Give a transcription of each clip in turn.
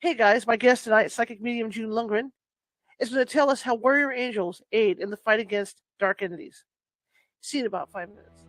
Hey guys, my guest tonight, psychic medium June Lundgren, is going to tell us how warrior angels aid in the fight against dark entities. See you in about 5 minutes.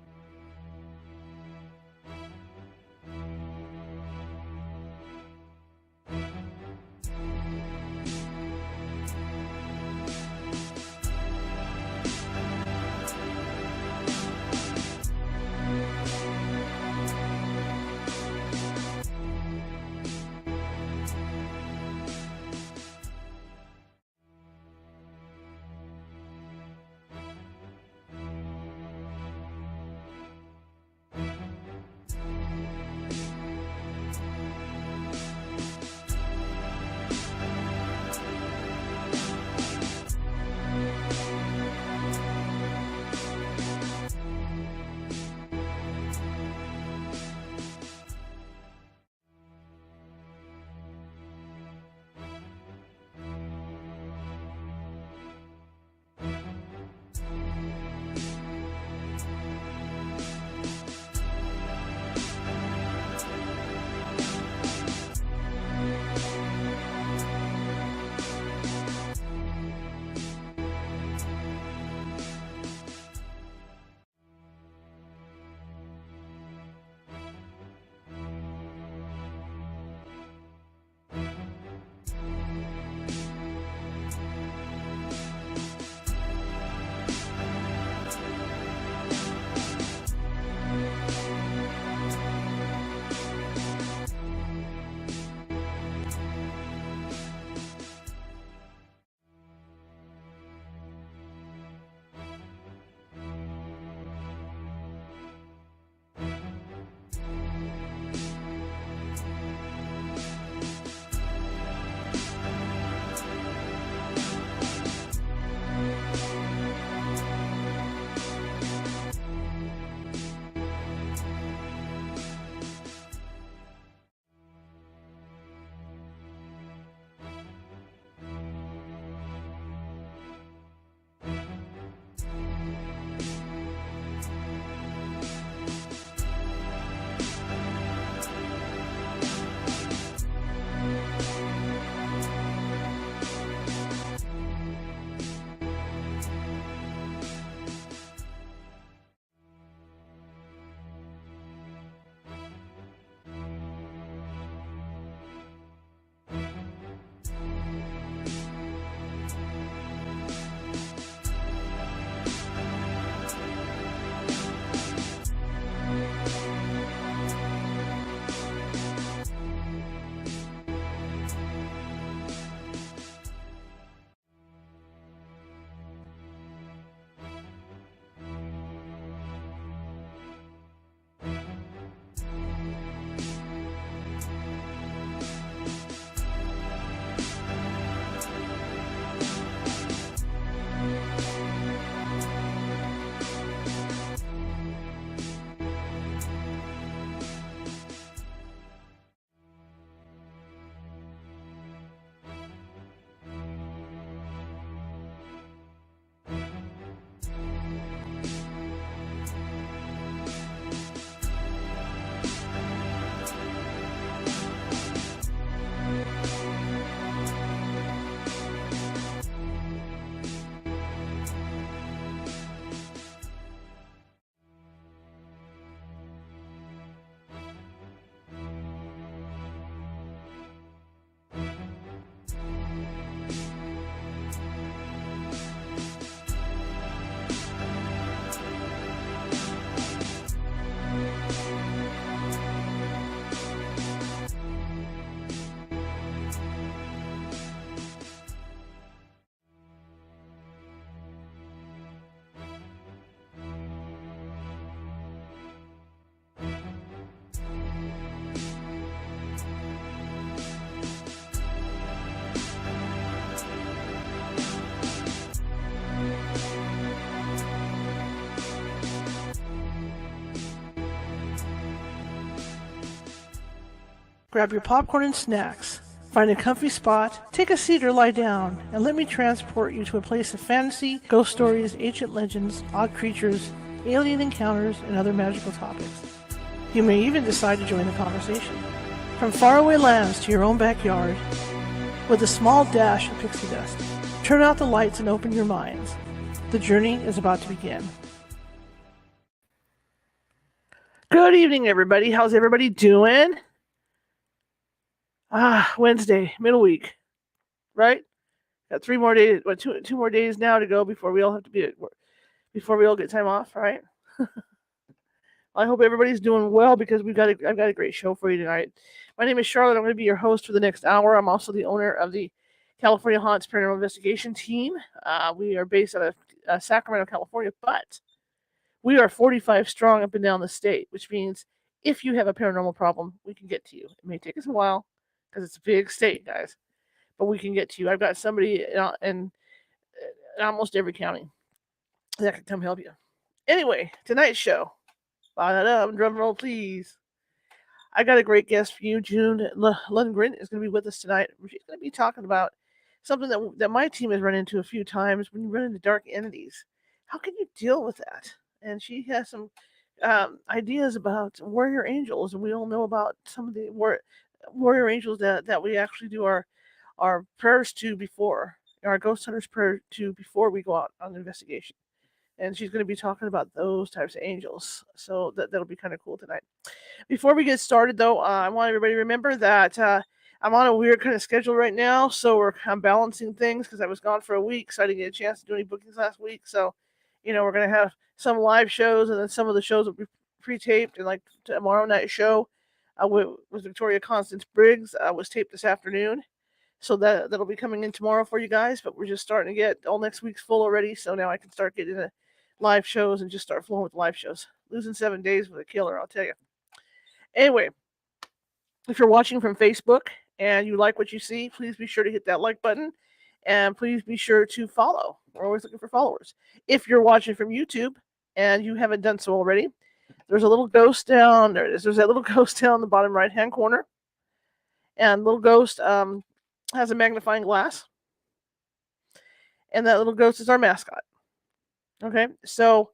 Grab your popcorn and snacks. Find a comfy spot, take a seat or lie down, and let me transport you to a place of fantasy, ghost stories, ancient legends, odd creatures, alien encounters, and other magical topics. You may even decide to join the conversation. From faraway lands to your own backyard, with a small dash of pixie dust. Turn out the lights and open your minds. The journey is about to begin. Good evening, everybody. How's everybody doing? Wednesday, middle week, right? Got 3 more days, two more days now to go before we all have to be at work, before we all get time off, right? I hope everybody's doing well because I've got a great show for you tonight. My name is Charlotte. I'm going to be your host for the next hour. I'm also the owner of the California Haunts Paranormal Investigation Team. We are based out of Sacramento, California, but we are 45 strong up and down the state, which means if you have a paranormal problem, we can get to you. It may take us a while because it's a big state, guys, but we can get to you. I've got somebody in almost every county that can come help you. Anyway, tonight's show. Drum roll, please. I got a great guest for you. June Lundgren is going to be with us tonight. She's going to be talking about something that my team has run into a few times when you run into dark entities. How can you deal with that? And she has some ideas about warrior angels, and we all know about some of the warrior angels that we actually do our prayers to before, our ghost hunters prayer to before we go out on an investigation. And she's going to be talking about those types of angels. So that'll be kind of cool tonight. Before we get started, though, I want everybody to remember that I'm on a weird kind of schedule right now. So I'm balancing things because I was gone for a week. So I didn't get a chance to do any bookings last week. So, we're going to have some live shows. And then some of the shows will be pre-taped. And like tomorrow night show with Victoria Constance Briggs was taped this afternoon. So that'll be coming in tomorrow for you guys. But we're just starting to get all next week's full already. So now I can start getting into live shows and just start flowing with live shows. Losing 7 days with a killer, I'll tell you. Anyway, if you're watching from Facebook and you like what you see, please be sure to hit that like button. And please be sure to follow. We're always looking for followers. If you're watching from YouTube and you haven't done so already, there's a little ghost down. There it is. There's that little ghost down in the bottom right-hand corner. And little ghost has a magnifying glass. And that little ghost is our mascot. Okay, so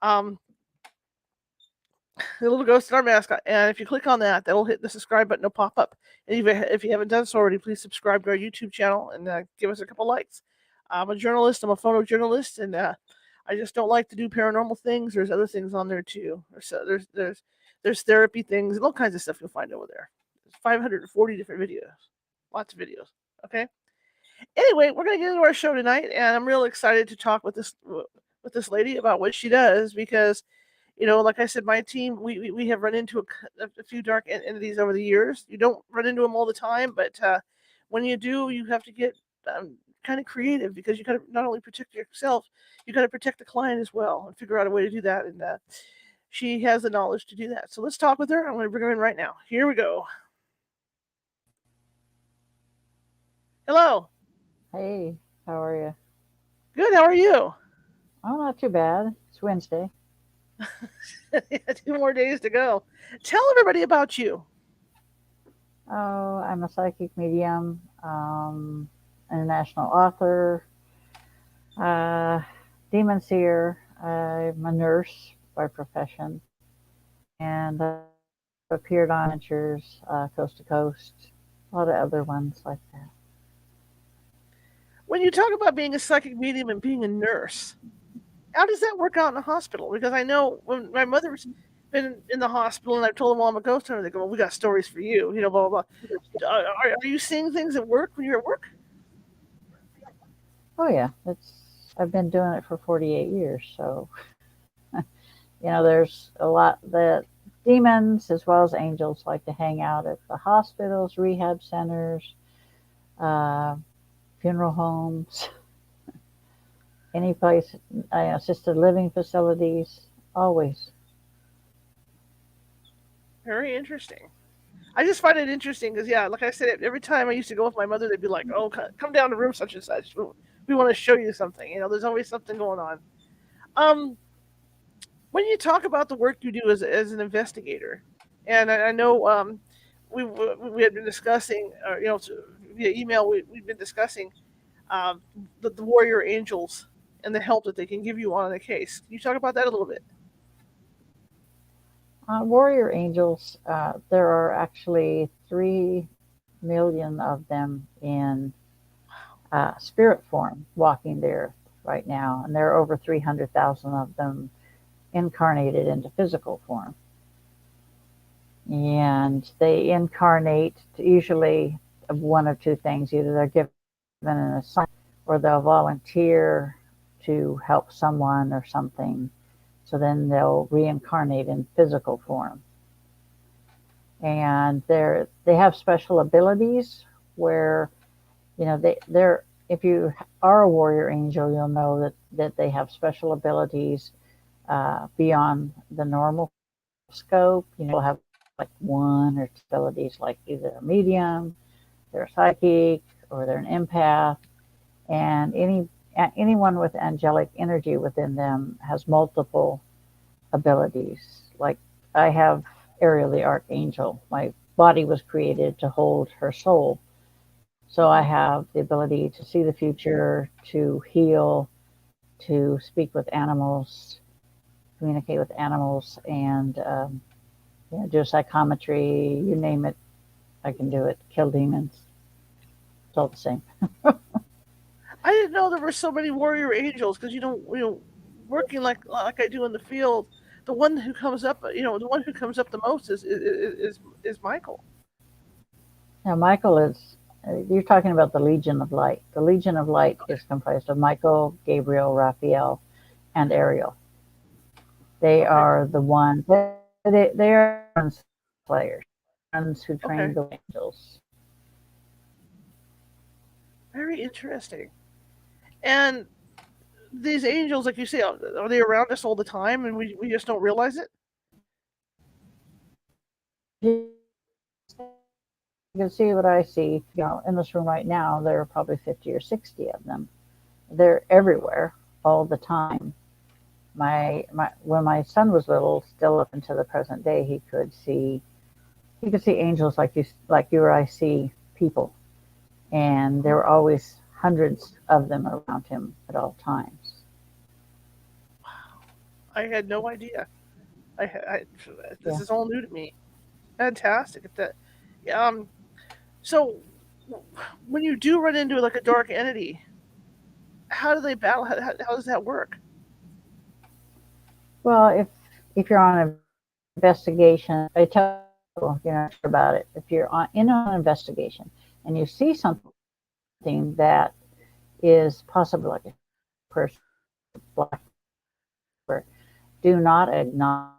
the little ghost is our mascot, and if you click on that, that'll hit the subscribe button. It'll pop up. And if you haven't done so already, please subscribe to our YouTube channel and give us a couple likes. I'm a journalist. I'm a photojournalist, and I just don't like to do paranormal things. There's other things on there too. There's therapy things and all kinds of stuff you'll find over there. There's 540 different videos, lots of videos. Okay. Anyway, we're gonna get into our show tonight, and I'm real excited to talk with this lady about what she does because, like I said, my team, we have run into a few dark entities over the years. You don't run into them all the time, but when you do, you have to get kind of creative because you got to not only protect yourself, you got to protect the client as well and figure out a way to do that. And she has the knowledge to do that. So let's talk with her. I'm going to bring her in right now. Here we go. Hello. Hey, how are you? Good. How are you? Oh, not too bad. It's Wednesday. 2 more days to go. Tell everybody about you. Oh, I'm a psychic medium, international author, demon seer. I'm a nurse by profession, and I've appeared on adventures coast to coast, a lot of other ones like that. When you talk about being a psychic medium and being a nurse, how does that work out in a hospital? Because I know when my mother's been in the hospital and I've told them, well, I'm a ghost hunter, they go, well, we got stories for you, blah, blah, blah. Are you seeing things at work when you're at work? Oh yeah, I've been doing it for 48 years, so there's a lot that demons as well as angels like to hang out at the hospitals, rehab centers, funeral homes, any place, assisted living facilities, always. Very interesting. I just find it interesting because, yeah, like I said, every time I used to go with my mother, they'd be like, oh, come down to room such and such. We want to show you something. There's always something going on. When you talk about the work you do as an investigator, and I know we had been discussing, via email, we've been discussing the warrior angels and the help that they can give you on a case. Can you talk about that a little bit? Warrior angels, there are actually 3 million of them in spirit form walking the earth right now, and there are over 300,000 of them incarnated into physical form. And they incarnate usually of one of two things: either they're given an assignment, or they'll volunteer to help someone or something. So then they'll reincarnate in physical form. And they have special abilities where, they're if you are a warrior angel, you'll know that they have special abilities beyond the normal scope. They'll have like one or two abilities, like either a medium, they're a psychic, or they're an empath. And anyone with angelic energy within them has multiple abilities. Like, I have Ariel the Archangel. My body was created to hold her soul. So I have the ability to see the future, to heal, to speak with animals, communicate with animals, and do psychometry. You name it, I can do it. Kill demons. It's all the same. I didn't know there were so many warrior angels because working like I do in the field, the one who comes up, the one who comes up the most is Michael. Now, Michael is, you're talking about the Legion of Light. The Legion of Light is comprised of Michael, Gabriel, Raphael, and Ariel. They Okay. are the ones, they are players, ones who train Okay. the angels. Very interesting. And these angels, like you say, are they around us all the time, and we just don't realize it? You can see what I see, in this room right now. There are probably 50 or 60 of them. They're everywhere all the time. When my son was little, still up until the present day, he could see angels like you or I see people, and there were always hundreds of them around him at all times. I had no idea. I this Yeah. is all new to me. Fantastic. If that, yeah, so when you do run into like a dark entity, how do they battle? How does that work? Well, if you're on an investigation, I tell people, about it. If you're in an investigation and you see something that is possibly like a person, black, do not acknowledge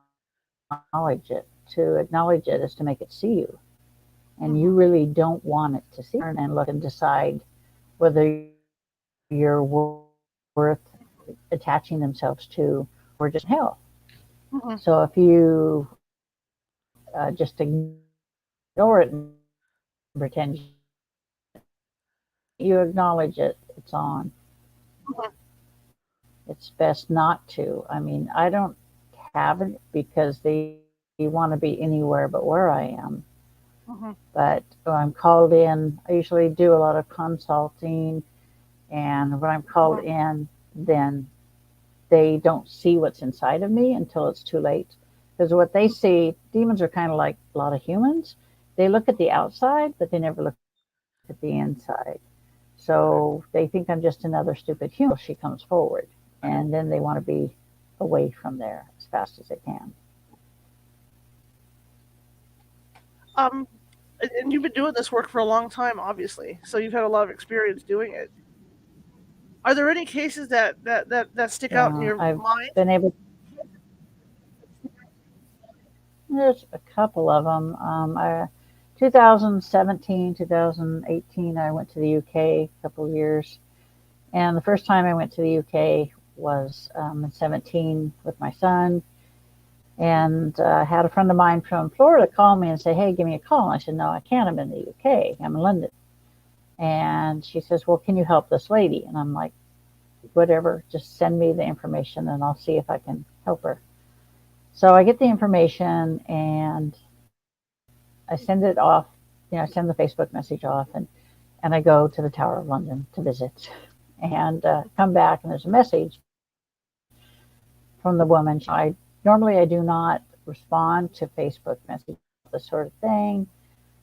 it. To acknowledge it is to make it see you, and you Hmm. really don't want it to see, and look and decide whether you're worth attaching themselves to, or just hell. Hmm. So if you just ignore it and pretend you acknowledge it, it's on. It's best not to. I mean, I don't have it because they want to be anywhere but where I am. Hmm. But when I'm called in, I usually do a lot of consulting. And when I'm called Hmm. in, then they don't see what's inside of me until it's too late. Because what they see, demons are kind of like a lot of humans. They look at the outside, but they never look at the inside. Okay. So they think I'm just another stupid human. She comes forward, and then they want to be away from there as fast as they can. Um, and you've been doing this work for a long time, obviously. So you've had a lot of experience doing it. Are there any cases that stick out in Yeah, your I've mind? been able. There's a couple of them. 2017, 2018, I went to the UK a couple of years. And the first time I went to the UK was in 17 with my son. And I had a friend of mine from Florida call me and say, "Hey, give me a call." And I said, "No, I can't. I'm in the UK. I'm in London." And she says, "Well, can you help this lady?" And I'm like, "Whatever, just send me the information and I'll see if I can help her." So I get the information and I send it off. I send the Facebook message off, and I go to the Tower of London to visit, and come back, and there's a message from the woman. I do not respond to Facebook messages, this sort of thing.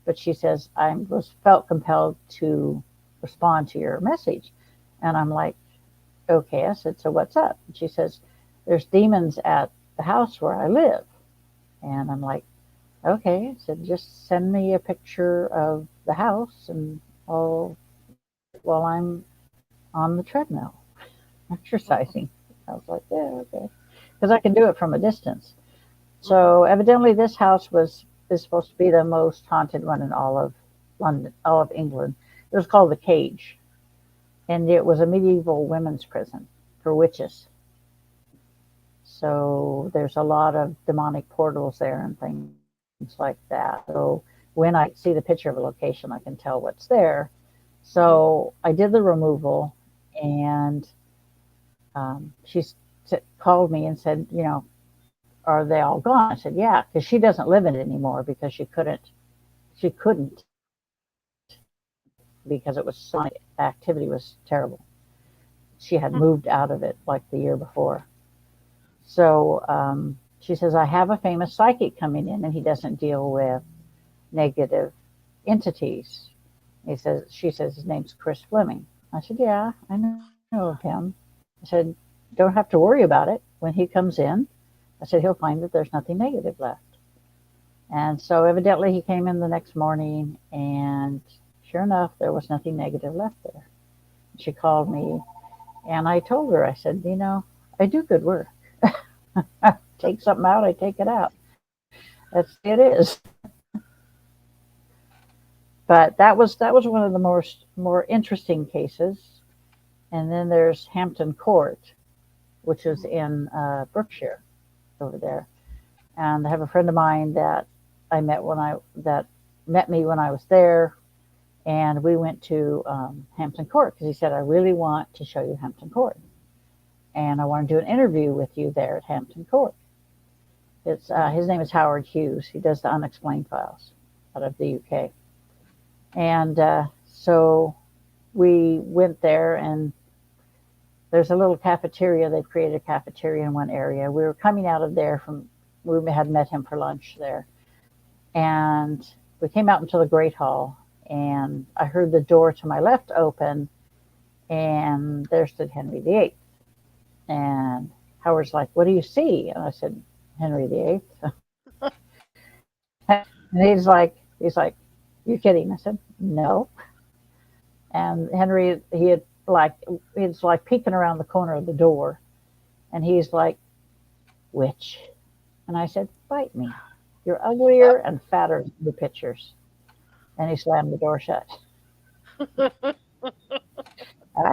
But she says, was felt compelled to respond to your message. And I'm like, okay. I said, so what's up? And she says, there's demons at the house where I live. And I'm like, okay. I said, just send me a picture of the house and I'll while I'm on the treadmill exercising. I was like, yeah, okay. Because I can do it from a distance. So evidently this house is supposed to be the most haunted one in all of London, all of England. It was called the Cage. And it was a medieval women's prison for witches. So there's a lot of demonic portals there and things like that. So when I see the picture of a location, I can tell what's there. So I did the removal, and she called me and said, are they all gone? I said, yeah, because she doesn't live in it anymore because she couldn't because it was sonic activity was terrible. She had moved out of it like the year before. So she says, I have a famous psychic coming in, and he doesn't deal with negative entities. She says his name's Chris Fleming. I said, yeah, I know of him. I said, don't have to worry about it. When he comes in, I said, he'll find that there's nothing negative left. And so evidently he came in the next morning, and sure enough, there was nothing negative left there. She called me, and I told her, I said, I do good work. I take something out, I take it out. It is. But that was one of the more interesting cases. And then there's Hampton Court, which is in Berkshire over there. And I have a friend of mine that I met that met me when I was there, and we went to Hampton Court because he said, I really want to show you Hampton Court, and I want to do an interview with you there at Hampton Court. It's his name is Howard Hughes. He does the Unexplained Files out of the UK. And so we went there, and there's a little cafeteria. They've created a cafeteria in one area. We were coming out of there we had met him for lunch there. And we came out into the Great Hall, and I heard the door to my left open, and there stood Henry VIII. And Howard's like, what do you see? And I said, Henry VIII. And he's like, you kidding? I said, no. And Henry, he's like peeking around the corner of the door, and he's like, witch. And I said, bite me. You're uglier and fatter than the pictures. And he slammed the door shut. I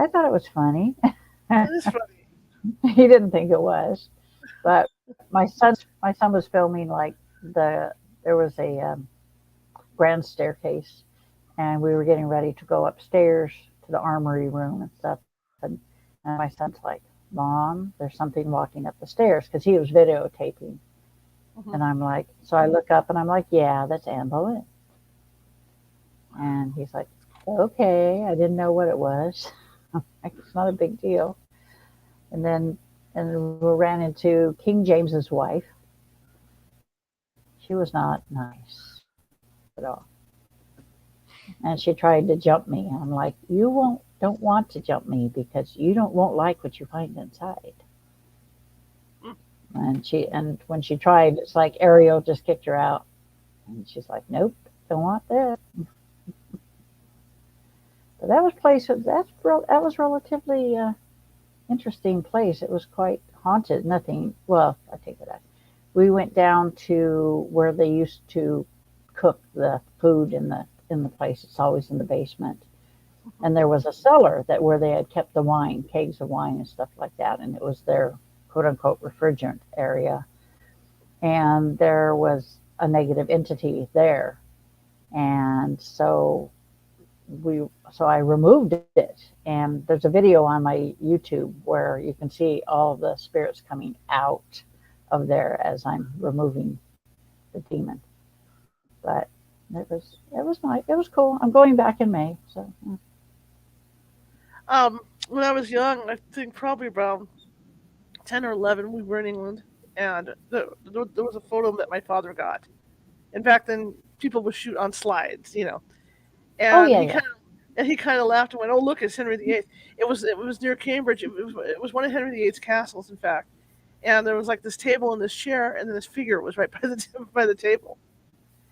thought it was funny. That is funny. He didn't think it was. But my son was filming there was a grand staircase, and we were getting ready to go upstairs to the armory room and stuff. And my son's like, Mom, there's something walking up the stairs, because he was videotaping. Mm-hmm. And I'm like, so I look up and I'm like, yeah, that's Anne Boleyn. And he's like, okay, I didn't know what it was. It's not a big deal. And then we ran into King James's wife. She was not nice at all. And she tried to jump me. I'm like, you don't want to jump me because you won't like what you find inside. And when she tried, it's like Ariel just kicked her out. And she's like, nope, don't want that. But that was relatively interesting place. It was quite haunted. Well, I take it out. We went down to where they used to cook the food in the place. It's always in the basement. And there was a cellar where they had kept the wine, kegs of wine and stuff like that. And it was their quote unquote refrigerant area. And there was a negative entity there. And so I removed it. And there's a video on my YouTube where you can see all the spirits coming out of there as I'm removing the demon. But it was nice. It was cool. I'm going back in May. So when I was young, I think probably around 10 or 11, we were in England, and there was a photo that my father got. And back then, people would shoot on slides, Oh And yeah, he yeah, kind of laughed and went, "Oh, look, it's Henry VIII." It was near Cambridge. It was one of Henry VIII's castles, in fact. And there was like this table and this chair, and then this figure was right by the by the table.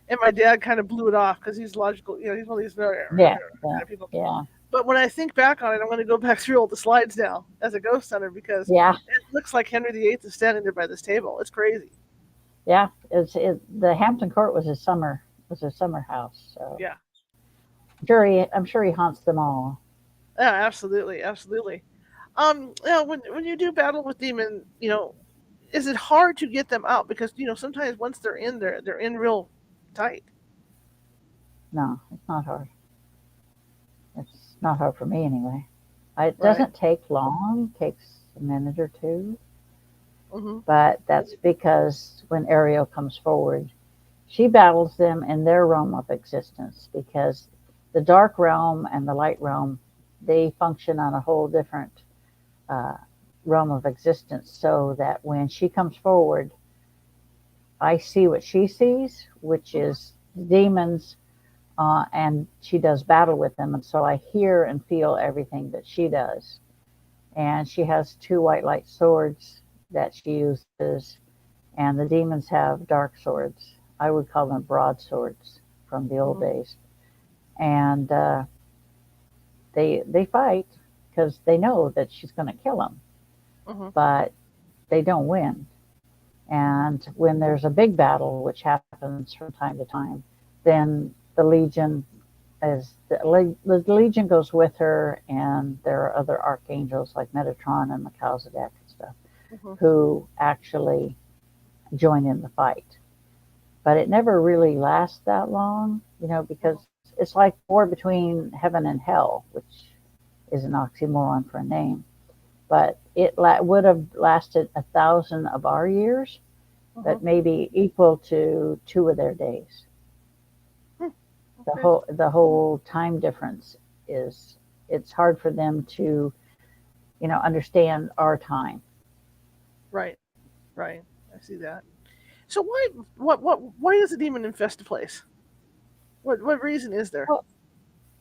And my dad kind of blew it off because he's logical. He's one of these very yeah, kind yeah, of people. yeah, But when I think back on it, I'm going to go back through all the slides now as a ghost hunter because yeah, it looks like Henry VIII is standing there by this table. It's crazy. yeah. The Hampton Court was his summer house. So Yeah. I'm sure he haunts them all. Yeah, absolutely, absolutely. When you do battle with demon, is it hard to get them out? Because sometimes once they're in there, they're in real tight. No, it's not hard. It's not hard for me anyway. It Right. doesn't take long. It takes a minute or two, Mhm. but that's because when Ariel comes forward, she battles them in their realm of existence because the dark realm and the light realm, they function on a whole different uh, realm of existence. So that when she comes forward, I see what she sees, which Mhm. is demons, and she does battle with them. And so I hear and feel everything that she does. And she has two white light swords that she uses, and the demons have dark swords. I would call them broadswords from the old Mhm. days. And they fight because they know that she's going to kill them, Mhm. but they don't win. And when there's a big battle, which happens from time to time, then the Legion the Legion goes with her, and there are other archangels like Metatron and Melchizedek and stuff Mhm. who actually join in the fight. But it never really lasts that long, because Mhm. it's like war between heaven and hell, which is an oxymoron for a name. But it would have lasted 1,000 of our years, Mhm. but maybe equal to 2 of their days. Hmm. The Okay. whole time difference is it's hard for them to understand our time. Right. Right. I see that. So why does a demon infest a place? What reason is there? Well,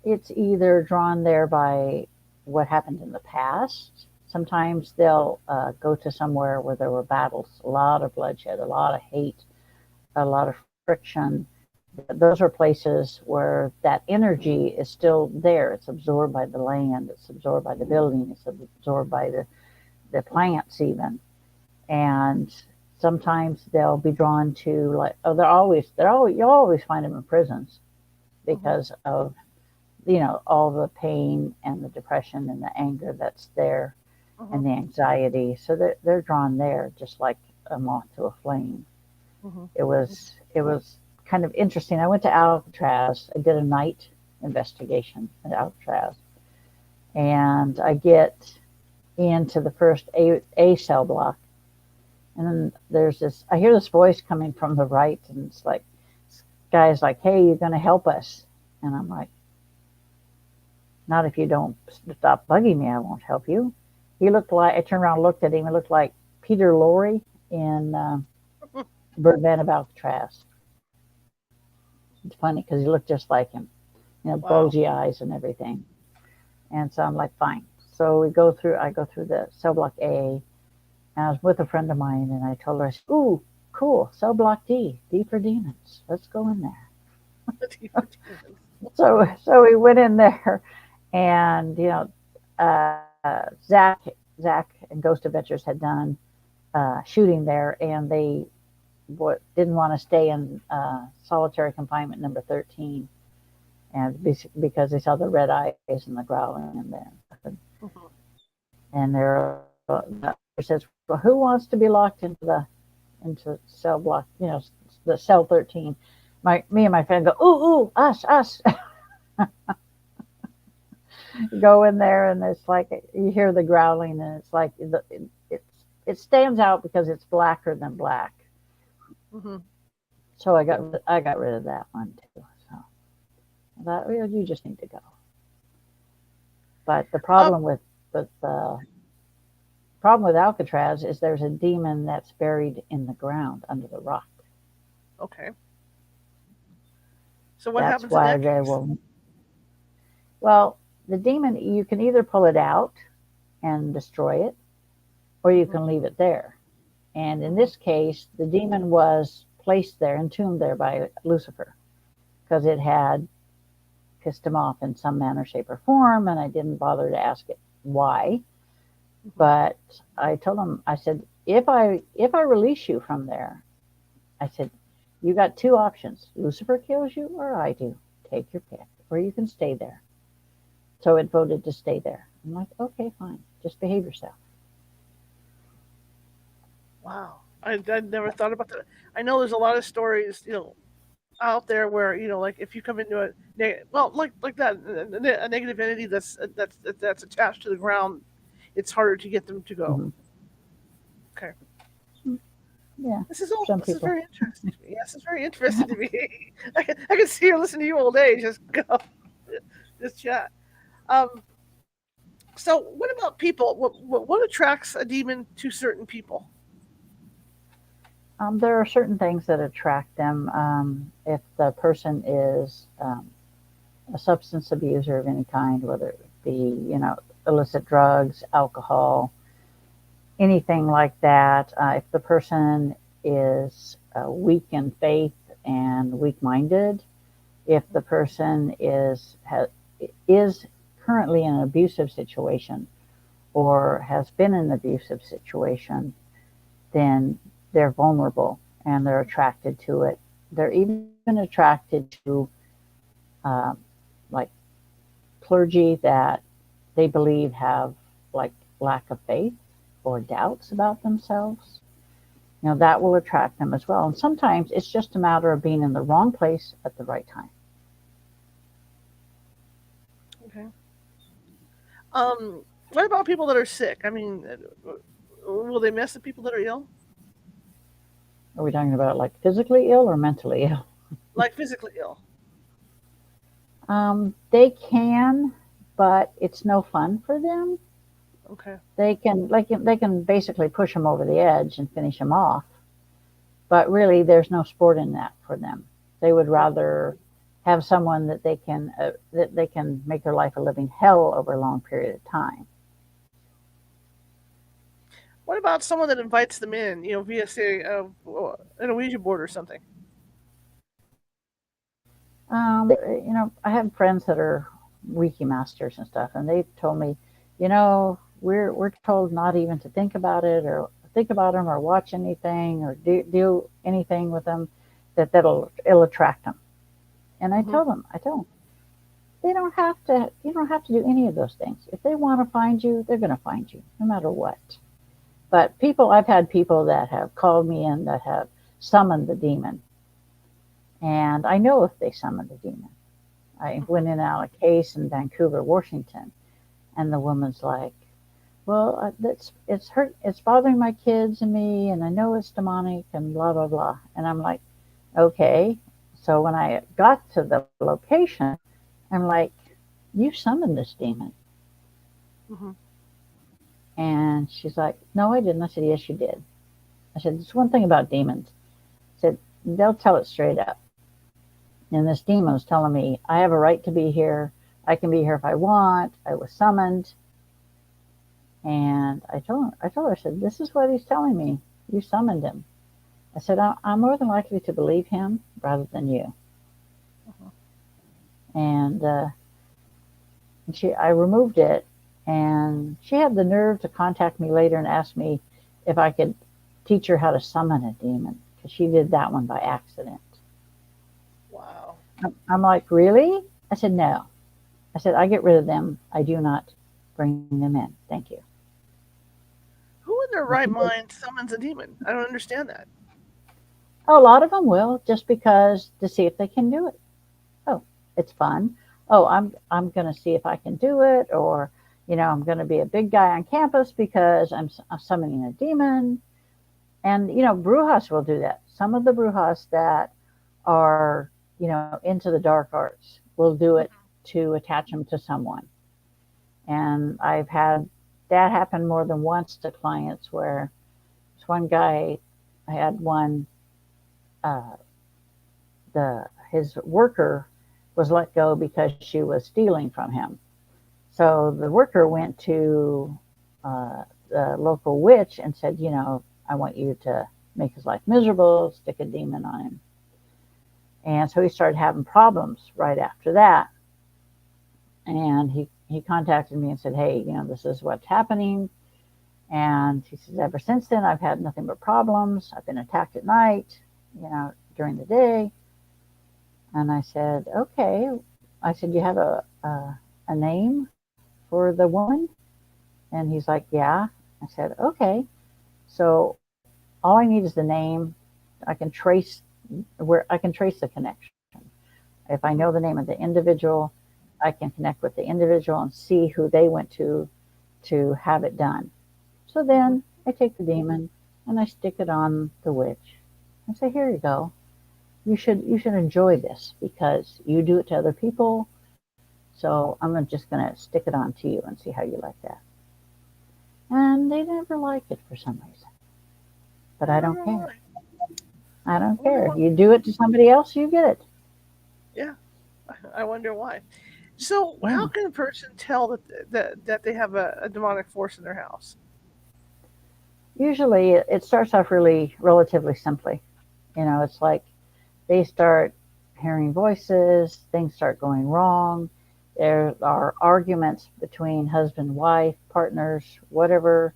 it's either drawn there by what happened in the past. Sometimes they'll go to somewhere where there were battles, a lot of bloodshed, a lot of hate, a lot of friction. Those are places where that energy is still there. It's absorbed by the land, it's absorbed by the building, it's absorbed by the plants even. And sometimes they'll be drawn to, like, oh, you'll always find them in prisons Mhm. because of all the pain and the depression and the anger that's there and Mhm. the anxiety. So they're drawn there just like a moth to a flame. Mhm. It was kind of interesting. I went to Alcatraz. I did a night investigation at Alcatraz, and I get into the first A cell block, and then there's this. I hear this voice coming from the right, and it's like, this guy's like, "Hey, you're going to help us," and I'm like, "Not if you don't stop bugging me. I won't help you." He looked like I turned around, and looked at him. He looked like Peter Lorre in Birdman of Alcatraz. It's funny because he looked just like him, Wow. bulgy eyes and everything. And so I'm like, fine. So I go through the cell block A, and I was with a friend of mine, and I told her, ooh, cool, cell block D for demons. Let's go in there. For demons. So we went in there, and Zach and Ghost Adventures had done shooting there, and they didn't want to stay in solitary confinement number 13, and because they saw the red eyes and the growling in there. Mhm. And the says, well, who wants to be locked into cell block, the cell 13? Me and my friend go, ooh, us. Go in there, and it's like you hear the growling, and it's like it stands out because it's blacker than black. Mhm. So I got rid of that one too. So I thought, well, you just need to go. But the Um. problem with problem with Alcatraz is there's a demon that's buried in the ground under the rock. Okay. So what That's happens in why that they case? will. Well, the demon, you can either pull it out and destroy it, or you Mhm. can leave it there. And in Mhm. this case, the demon was placed there, entombed there by Lucifer, because it had pissed him off in some manner, shape, or form. And I didn't bother to ask it why. Mhm. But I told him, I said, if I release you from there, I said, you got two options. Lucifer kills you or I do. Take your pick. Or you can stay there. So it voted to stay there. I'm like, okay, fine. Just behave yourself. Wow. I never thought about that. I know there's a lot of stories, out there where like if you come into well, like that, a negative entity that's attached to the ground, it's harder to get them to go. Hmm. Okay. Yeah, some This is people. very interesting to me. Yes, it's very interesting to me. I can see her listening to you old age. Just go, just chat. Um. So what about people? What attracts a demon to certain people? There are certain things that attract them. If the person is a substance abuser of any kind, whether it be, illicit drugs, alcohol, anything like that. If the person is weak in faith and weak-minded, if the person is currently in an abusive situation or has been in an abusive situation, then they're vulnerable and they're attracted to it. They're even attracted to uh, like clergy that they believe have like lack of faith or doubts about themselves. That will attract them as well. And sometimes it's just a matter of being in the wrong place at the right time. Okay. What about people that are sick? I mean, will they mess with people that are ill, Are we talking about like physically ill or mentally ill? like physically ill? They can, but it's no fun for them. Okay. They can basically push them over the edge and finish them off, but really there's no sport in that for them. They would Yeah. rather have someone that they can make their life a living hell over a long period of time. What about someone that invites them in, via say an Ouija board or something? I have friends that are Reiki masters and stuff, and they told me, we're told not even to think about it or think about them or watch anything or do anything with them it'll attract them. And I Hmm. tell them, I don't. They don't have to. You don't have to do any of those things. If they want to find you, they're going to find you, no matter what. But I've had people that have called me in that have summoned the demon, and I know if they summoned the demon. I Hmm. went in on a case in Vancouver, Washington, and the woman's like, "Well, it's hurt. It's bothering my kids and me, and I know it's demonic and blah blah blah." And I'm like, "Okay." So when I got to the location, I'm like, "You summoned this demon," Hmm. and she's like, "No, I didn't." I said, "Yes, you did." I said, "There's one thing about demons." I said, "They'll tell it straight up." And this demon was telling me, "I have a right to be here. I can be here if I want. I was summoned." And I told her, I said, "This is what he's telling me. You summoned him." I said, I'm more than likely to believe him rather than you." Hmm. And I removed it, and she had the nerve to contact me later and ask me if I could teach her how to summon a demon because she did that one by accident. Wow. I'm like, really? I said, no. I said, I get rid of them. I do not bring them in. Thank you. Who in their right mind summons a demon? I don't understand that. A lot of them will just because to see if they can do it. Oh, it's fun. Oh, I'm going to see if I can do it, or I'm going to be a big guy on campus because I'm summoning a demon. And Brujas will do that. Some of the Brujas that are into the dark arts will do it to attach them to someone. And I've had that happened more than once to clients where this one guy had one, uh, his worker was let go because she was stealing from him. So the worker went to the local witch and said, I want you to make his life miserable, stick a demon on him. And so he started having problems right after that. And he contacted me and said, hey, this is what's happening. And he says, ever since then, I've had nothing but problems. I've been attacked at night, during the day. And I said, okay. I said, you have a name for the woman? And he's like, yeah. I said, okay. So all I need is the name. I can trace the connection. If I know the name of the individual, I can connect with the individual and see who they went to have it done. So then I take the demon and I stick it on the witch and say, here you go. You should enjoy this because you do it to other people. So I'm just going to stick it on to you and see how you like that. And they never like it for some reason. But I don't care. I don't care. If you do it to somebody else, you get it. Yeah, I wonder why. So how can a person tell that they have a demonic force in their house? Usually it starts off relatively simply. It's like they start hearing voices, things start going wrong. There are arguments between husband, wife, partners, whatever,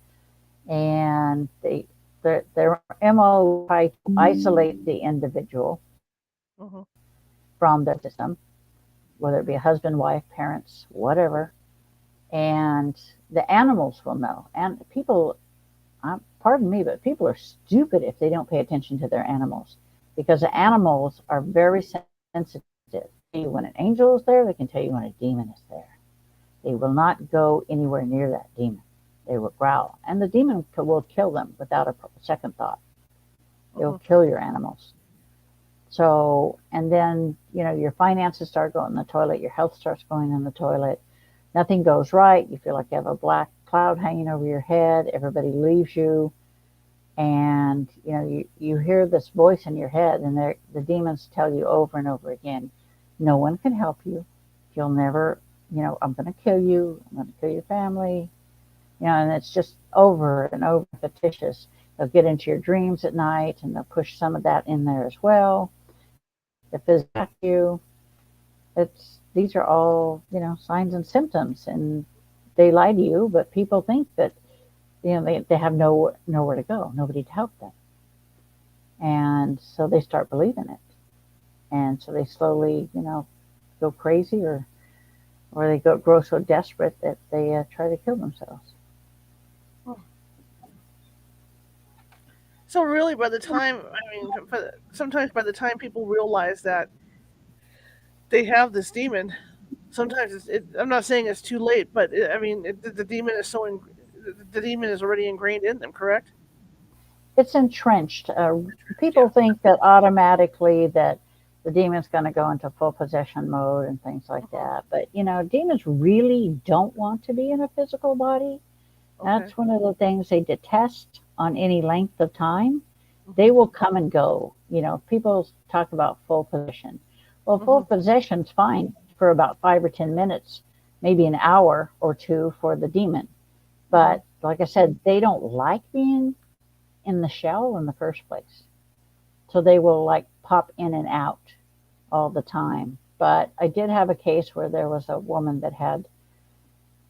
and their MO try to isolate the individual from the system, whether it be a husband, wife, parents, whatever. And the animals will know. And people, pardon me, but people are stupid if they don't pay attention to their animals, because the animals are very sensitive. When an angel is there, they can tell you when a demon is there. They will not go anywhere near that demon. They will growl, and the demon will kill them without a second thought. It will kill your animals. So, and then, your finances start going in the toilet, your health starts going in the toilet, nothing goes right, you feel like you have a black cloud hanging over your head, everybody leaves you, and, you hear this voice in your head, and the demons tell you over and over again, no one can help you, you'll never, I'm going to kill you, I'm going to kill your family, and it's just over and over fictitious. They'll get into your dreams at night, and they'll push some of that in there as well. If it's back you, these are all, signs and symptoms, and they lie to you, but people think that, they have nowhere to go, nobody to help them. And so they start believing it. And so they slowly, go crazy or they grow so desperate that they try to kill themselves. So really, by the time, sometimes by the time people realize that they have this demon, sometimes I'm not saying it's too late, but the demon is the demon is already ingrained in them, correct? It's entrenched. People think that automatically that the demon's going to go into full possession mode and things like that. But, demons really don't want to be in a physical body. That's one of the things they detest on any length of time. They will come and go. People talk about full possession. Well, full possession's fine for about 5 or 10 minutes, maybe an hour or two for the demon. But like I said, they don't like being in the shell in the first place. So they will like pop in and out all the time. But I did have a case where there was a woman that had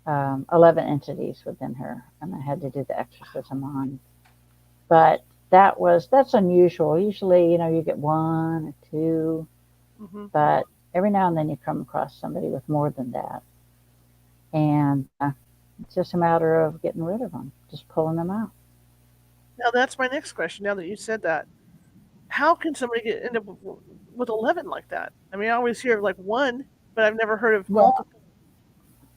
11 entities within her, and I had to do the exorcism on. But that's unusual. Usually, you get 1 or 2, but every now and then you come across somebody with more than that. And it's just a matter of getting rid of them, just pulling them out. Now that's my next question. Now that you said that, how can somebody end up with 11 like that? I always hear of like 1, but I've never heard of multiple.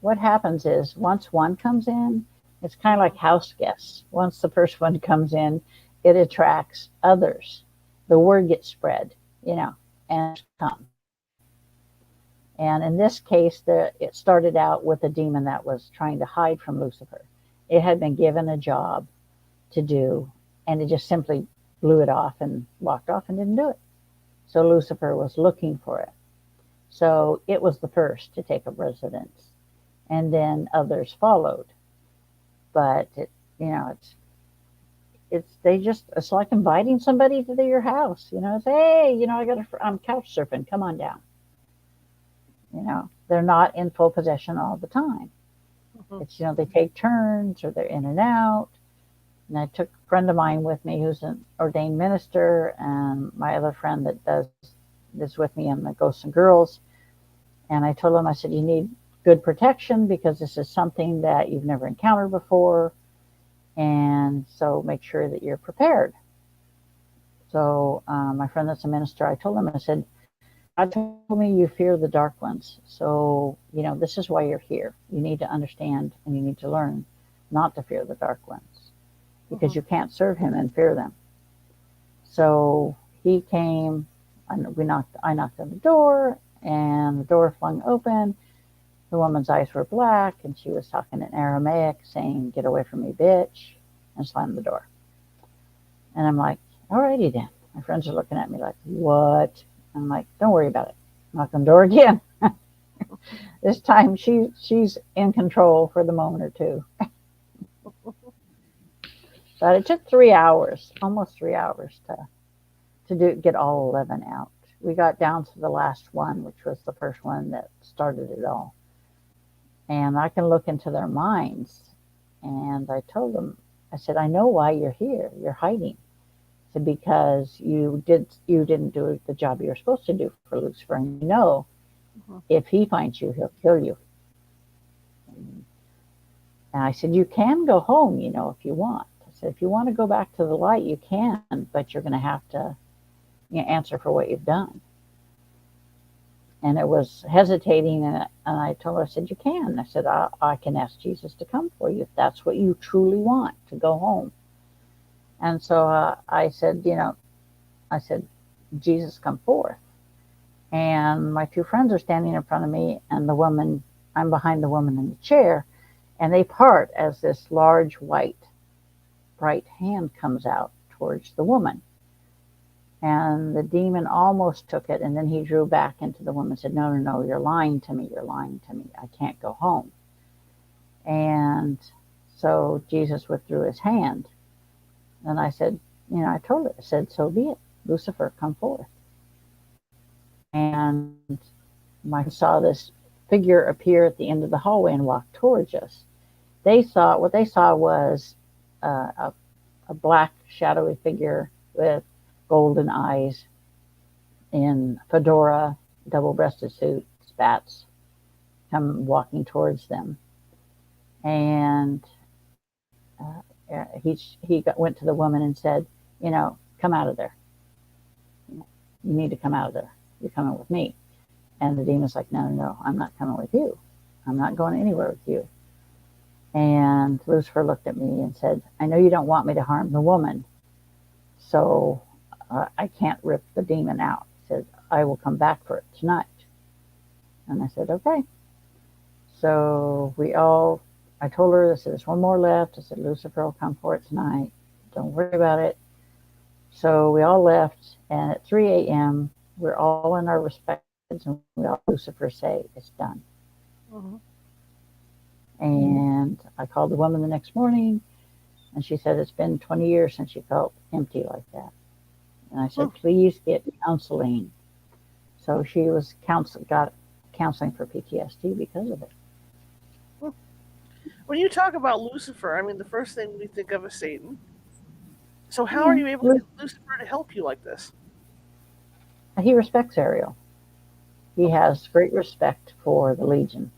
What happens is once one comes in, it's kind of like house guests. Once the first one comes in, it attracts others. The word gets spread, and come. And in this case, it started out with a demon that was trying to hide from Lucifer. it had been given a job to do, and it just simply blew it off and walked off and didn't do it. So Lucifer was looking for it. So it was the first to take up residence, and then others followed. But it's like inviting somebody to your house. It's, hey, I'm couch surfing. Come on down. They're not in full possession all the time. Mhm. It's they take turns, or they're in and out. And I took a friend of mine with me who's an ordained minister, and my other friend that does this with me in the Ghosts and Girls. And I told him, I said, you need good protection because this is something that you've never encountered before. And so make sure that you're prepared. So my friend that's a minister, I told him, I said, God told me you fear the dark ones. So, this is why you're here. You need to understand and you need to learn not to fear the dark ones, because you can't serve him and fear them. So he came, I knocked on the door, and the door flung open. The woman's eyes were black, and she was talking in Aramaic, saying, "Get away from me, bitch," and slammed the door. And I'm like, alrighty then. My friends are looking at me like, what? And I'm like, don't worry about it. Knock on the door again. This time she's in control for the moment or two. But it took 3 hours, almost 3 hours to get all 11 out. We got down to the last one, which was the first one that started it all. And I can look into their minds. And I told them, I said, I know why you're here. You're hiding. I said, because you didn't do the job you were supposed to do for Lucifer. And if he finds you, he'll kill you. And I said, you can go home, if you want. I said, if you want to go back to the light, you can, but you're going to have to answer for what you've done. And it was hesitating, and I told her, I said, you can. I said, I can ask Jesus to come for you if that's what you truly want, to go home. And so I said, Jesus, come forth. And my two friends are standing in front of me, and I'm behind the woman in the chair, and they part as this large white bright hand comes out towards the woman. And the demon almost took it, and then he drew back into the woman and said, no, you're lying to me. You're lying to me. I can't go home. And so Jesus withdrew his hand. And I said, I told her, I said, so be it. Lucifer, come forth. And I saw this figure appear at the end of the hallway and walk towards us. What they saw was a black shadowy figure with golden eyes, in fedora, double-breasted suit, spats, come walking towards them. And he went to the woman and said, come out of there. You need to come out of there. You're coming with me. And the demon's like, no, I'm not coming with you. I'm not going anywhere with you. And Lucifer looked at me and said, I know you don't want me to harm the woman, so I can't rip the demon out. He said, I will come back for it tonight. And I said, okay. So I told her, I said, there's one more left. I said, Lucifer will come for it tonight. Don't worry about it. So we all left, and at 3 a.m., we're all in our respective, and we all Lucifer say, it's done. Mm-hmm. And I called the woman the next morning, and she said it's been 20 years since she felt empty like that. And I said, please get counseling. So she got counseling for PTSD because of it. When you talk about Lucifer, the first thing we think of is Satan. So how are you able to get Lucifer to help you like this? He respects Ariel. He has great respect for the Legion.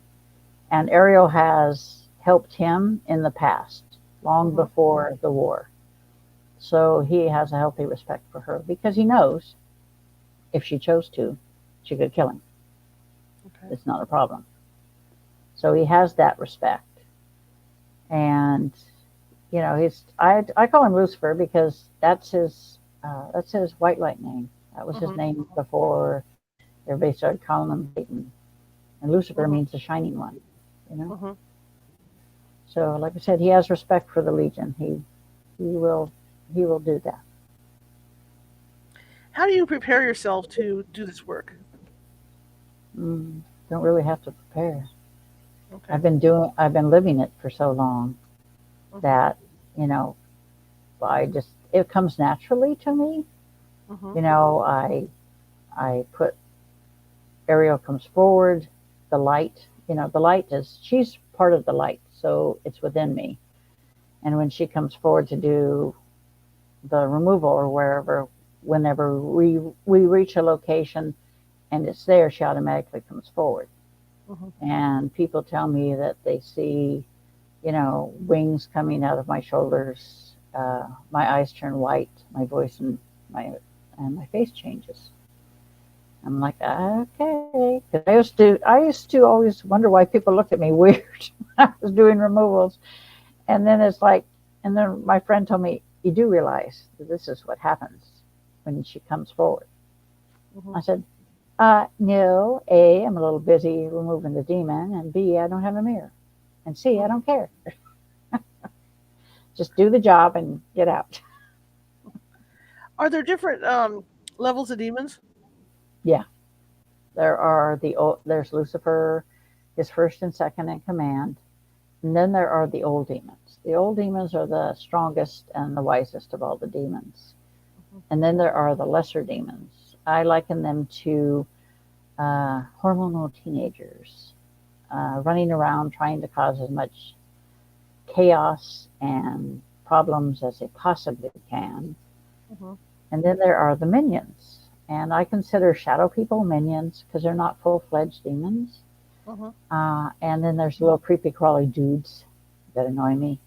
And Ariel has helped him in the past, long before the war. So he has a healthy respect for her because he knows if she chose to, she could kill him. Okay. It's not a problem. So he has that respect. And, I call him Lucifer because that's his white light name. That was his name before everybody started calling him Satan. And Lucifer means the shining one, So, like I said, he has respect for the Legion. He will do that. How do you prepare yourself to do this work? Don't really have to prepare. Okay. I've been living it for so long Mhm. that, you know, it comes naturally to me. Mhm. You know, I put Ariel comes forward, the light, the light she's part of the light, so it's within me. And when she comes forward to do the removal or whenever we reach a location and it's there, she automatically comes forward. Mhm. And people tell me that they see, wings coming out of my shoulders. My eyes turn white, my voice my my face changes. I'm like, okay, because I used to always wonder why people looked at me weird when I was doing removals, and then and then my friend told me, you do realize that this is what happens when she comes forward. Mhm. I said, no. A, I'm a little busy removing the demon, and B, I don't have a mirror, and C, I Mhm. don't care. Just do the job and get out. Are there different levels of demons? Yeah, there's Lucifer, his first and second in command. And then there are the old demons. The old demons are the strongest and the wisest of all the demons. Mhm. And then there are the lesser demons. I liken them to hormonal teenagers running around trying to cause as much chaos and problems as they possibly can. Mhm. And then there are the minions. And I consider shadow people minions because they're not full fledged demons. Mhm. And then there's little creepy crawly dudes that annoy me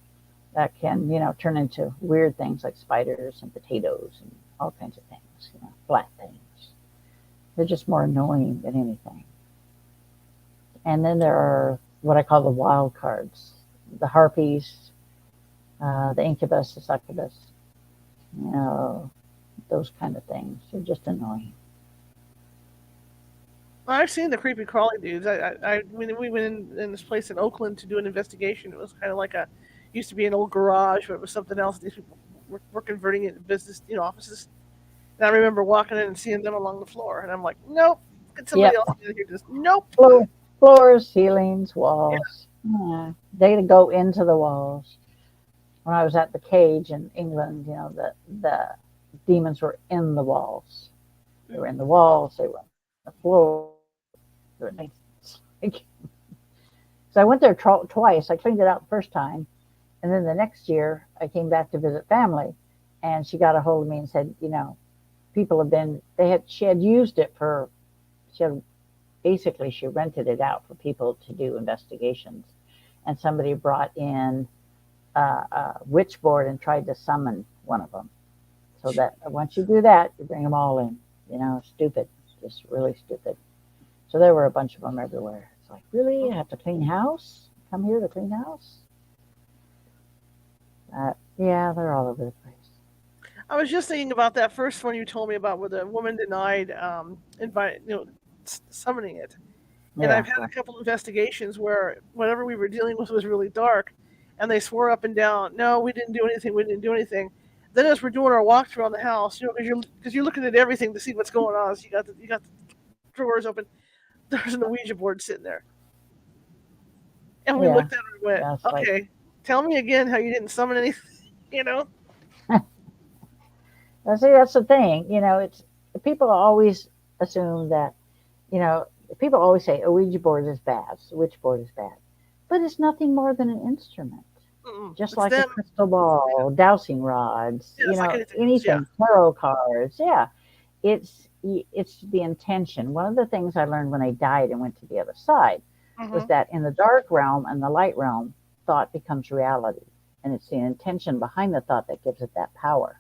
that can, turn into weird things like spiders and potatoes and all kinds of things, flat things. They're just more annoying than anything. And then there are what I call the wild cards, the harpies, the incubus, the succubus, you know, those kind of things. They're just annoying. Well, I've seen the creepy crawly dudes. When we went in this place in Oakland to do an investigation, it was kind of like used to be an old garage, but it was something else. These people were converting it into business, offices. And I remember walking in and seeing them along the floor, and I'm like, nope, get somebody Yep. else in here. Just nope. Floors, ceilings, Yeah. walls. Yeah. They go into the walls. When I was at the cage in England, the demons were in the walls. They were in the walls. They were on the floor. They were like, so I went there twice. I cleaned it out the first time, and then the next year I came back to visit family, and she got a hold of me and said, people have been. She had used it for. She had basically she rented it out for people to do investigations, and somebody brought in a witch board and tried to summon one of them. So that once you do that, you bring them all in. Stupid, just really stupid. So there were a bunch of them everywhere. It's like, really, I have to clean house? Come here to clean house? Yeah, they're all over the place. I was just thinking about that first one you told me about, where the woman denied summoning it. And I've Yeah, had well, a couple investigations where whatever we were dealing with was really dark, and they swore up and down, "No, we didn't do anything. We didn't do anything." Then, as we're doing our walkthrough on the house, because you're looking at everything to see what's going on. So you got the drawers open. There's an Ouija board sitting there, and we yeah, looked at it and went, yeah. It's like, "Okay, tell me again how you didn't summon anything." You know? see, that's the thing. It's people always assume that you know people always say a Ouija board is bad, a witch board is bad, but it's nothing more than an instrument. Mm-mm. Just It's like a them. crystal ball, dowsing rods, Yeah, it's like anything else. Yeah. anything, tarot cards. Yeah, it's the intention. One of the things I learned when I died and went to the other side was Mm-hmm. that in the dark realm and the light realm, thought becomes reality, and it's the intention behind the thought that gives it that power.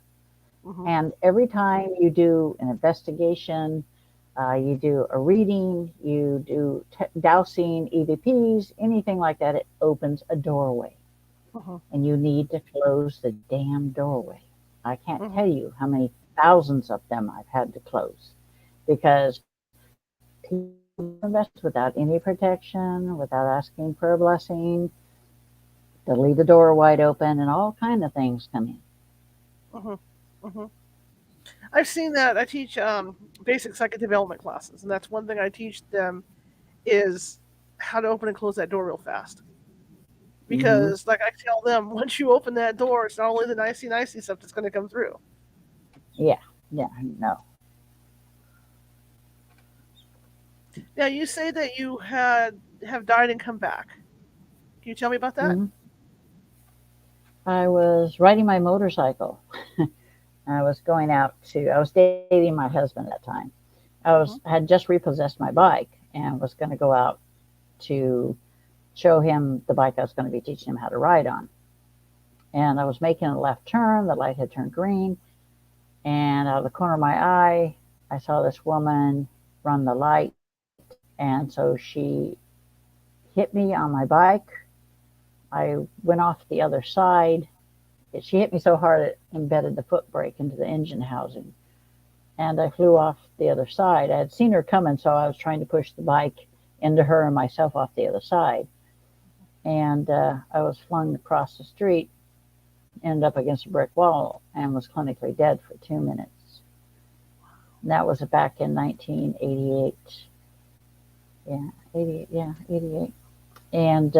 Mm-hmm. And every time you do an investigation, you do a reading, you do dowsing, EVPs, anything like that, it opens a doorway Mm-hmm. and you need to close the damn doorway. I can't Mm-hmm. tell you how many thousands of them I've had to close because people invest without any protection, without asking for a blessing. They'll leave the door wide open and all kind of things come in. Hmm. Hmm. I've seen that. I teach basic psychic development classes, and that's one thing I teach them is how to open and close that door real fast. Hmm. Because, like I tell them, once you open that door, it's not only the nicey stuff that's going to come through. Yeah, yeah, no. Now, you say that you have died and come back. Can you tell me about that? Hmm. I was riding my motorcycle. I was going out to, I was dating my husband at that time. Hmm. Had just repossessed my bike and was going to go out to show him the bike I was going to be teaching him how to ride on. And I was making a left turn. The light had turned green. And out of the corner of my eye, I saw this woman run the light. And so she hit me on my bike. I went off the other side. She hit me so hard it embedded the foot brake into the engine housing. And I flew off the other side. I had seen her coming, so I was trying to push the bike into her and myself off the other side. And I was flung across the street, ended up against a brick wall, and was clinically dead for 2 minutes. And that was back in 1988. Yeah, 88. Yeah, 88. And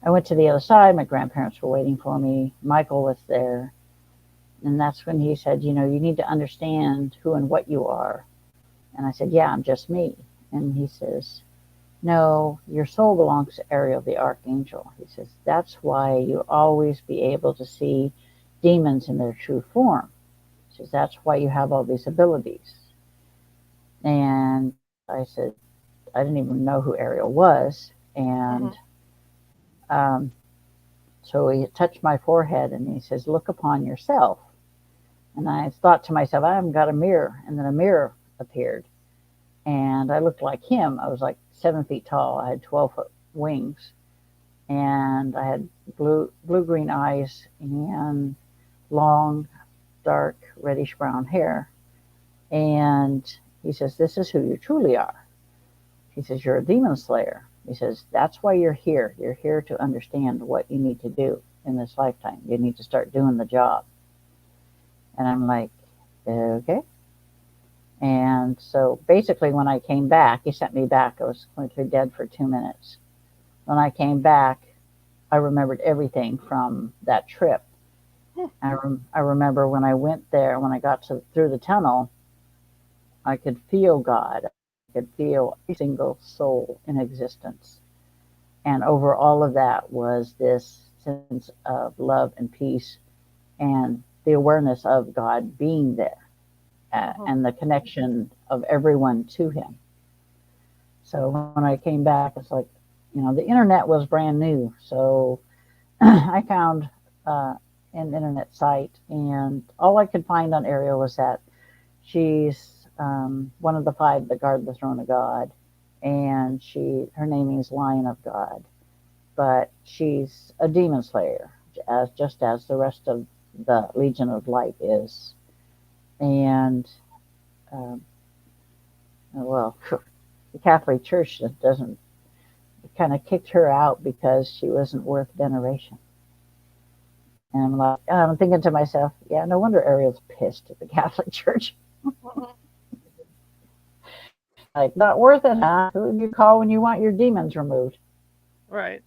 I went to the other side. My grandparents were waiting for me. Michael was there. And that's when he said, you need to understand who and what you are. And I said, yeah, I'm just me. And he says, no, your soul belongs to Ariel, the archangel. He says, that's why you always be able to see demons in their true form. He says, that's why you have all these abilities. And I said, I didn't even know who Ariel was. And Hmm. um, so he touched my forehead and he says, look upon yourself. And I thought to myself, I haven't got a mirror. And then a mirror appeared. And I looked like him. I was like 7 feet tall. I had 12-foot wings. And I had blue-green eyes and long, dark, reddish brown hair. And he says, this is who you truly are. He says, you're a demon slayer. He says, that's why you're here. You're here to understand what you need to do in this lifetime. You need to start doing the job. And I'm like, okay. And so basically when I came back, he sent me back. I was clinically dead for 2 minutes. When I came back, I remembered everything from that trip. I remember when I went there, when I got through the tunnel, I could feel God. I could feel every single soul in existence. And over all of that was this sense of love and peace and the awareness of God being there Hmm. and the connection of everyone to him. So when I came back, it's like, the internet was brand new. So I found an internet site, and all I could find on Ariel was that she's one of the five that guard the throne of God, and her name is Lion of God, but she's a demon slayer, just as the rest of the Legion of Light is. And um, well, the Catholic Church doesn't kind of kicked her out because she wasn't worth veneration. And I'm thinking to myself, yeah, no wonder Ariel's pissed at the Catholic Church. Hmm. Like, not worth it, huh? Who do you call when you want your demons removed? Right.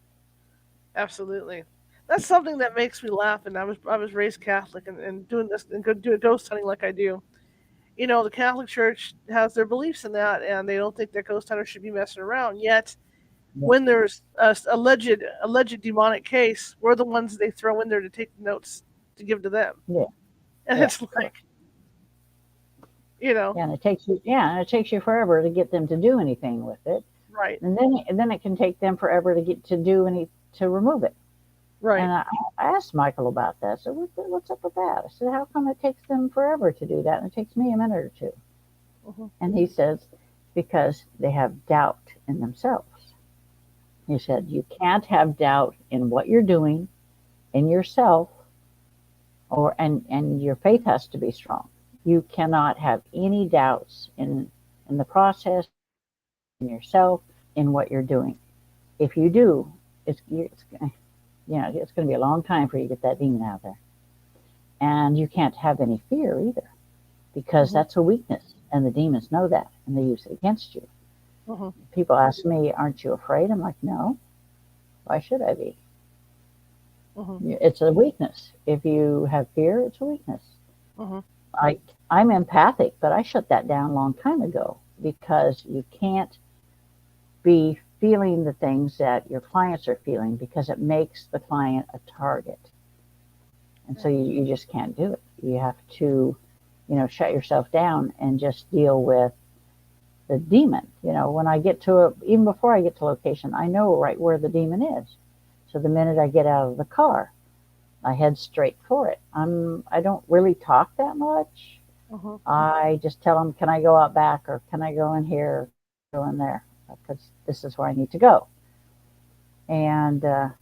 Absolutely. That's something that makes me laugh. And I was raised Catholic, and doing this and doing ghost hunting like I do. The Catholic Church has their beliefs in that, and they don't think that ghost hunters should be messing around. Yet, Yeah, when there's a alleged demonic case, we're the ones they throw in there to take the notes to give to them, yeah, and yeah. it's like, you know, Yeah, and it takes you forever to get them to do anything with it. right, And then it can take them forever to get to do to remove it. And right. I asked Michael about that. So what's up with that? I said, how come it takes them forever to do that? And it takes me a minute or two. Hmm. And he says, because they have doubt in themselves. He said, you can't have doubt in what you're doing, in yourself, and your faith has to be strong. You cannot have any doubts in the process, in yourself, in what you're doing. If you do, it's it's going to be a long time for you to get that demon out there. And you can't have any fear either, because that's a weakness, and the demons know that, and they use it against you. People ask me, aren't you afraid? I'm like, no. Why should I be? It's a weakness. If you have fear, it's a weakness. I'm empathic, but I shut that down a long time ago, because you can't be feeling the things that your clients are feeling, because it makes the client a target. And so you just can't do it. You have to, shut yourself down and just deal with the demon. When I get to even before I get to location, I know right where the demon is. So the minute I get out of the car, I head straight for it. I don't really talk that much. I just tell them, can I go out back, or can I go in here, go in there, because this is where I need to go. And the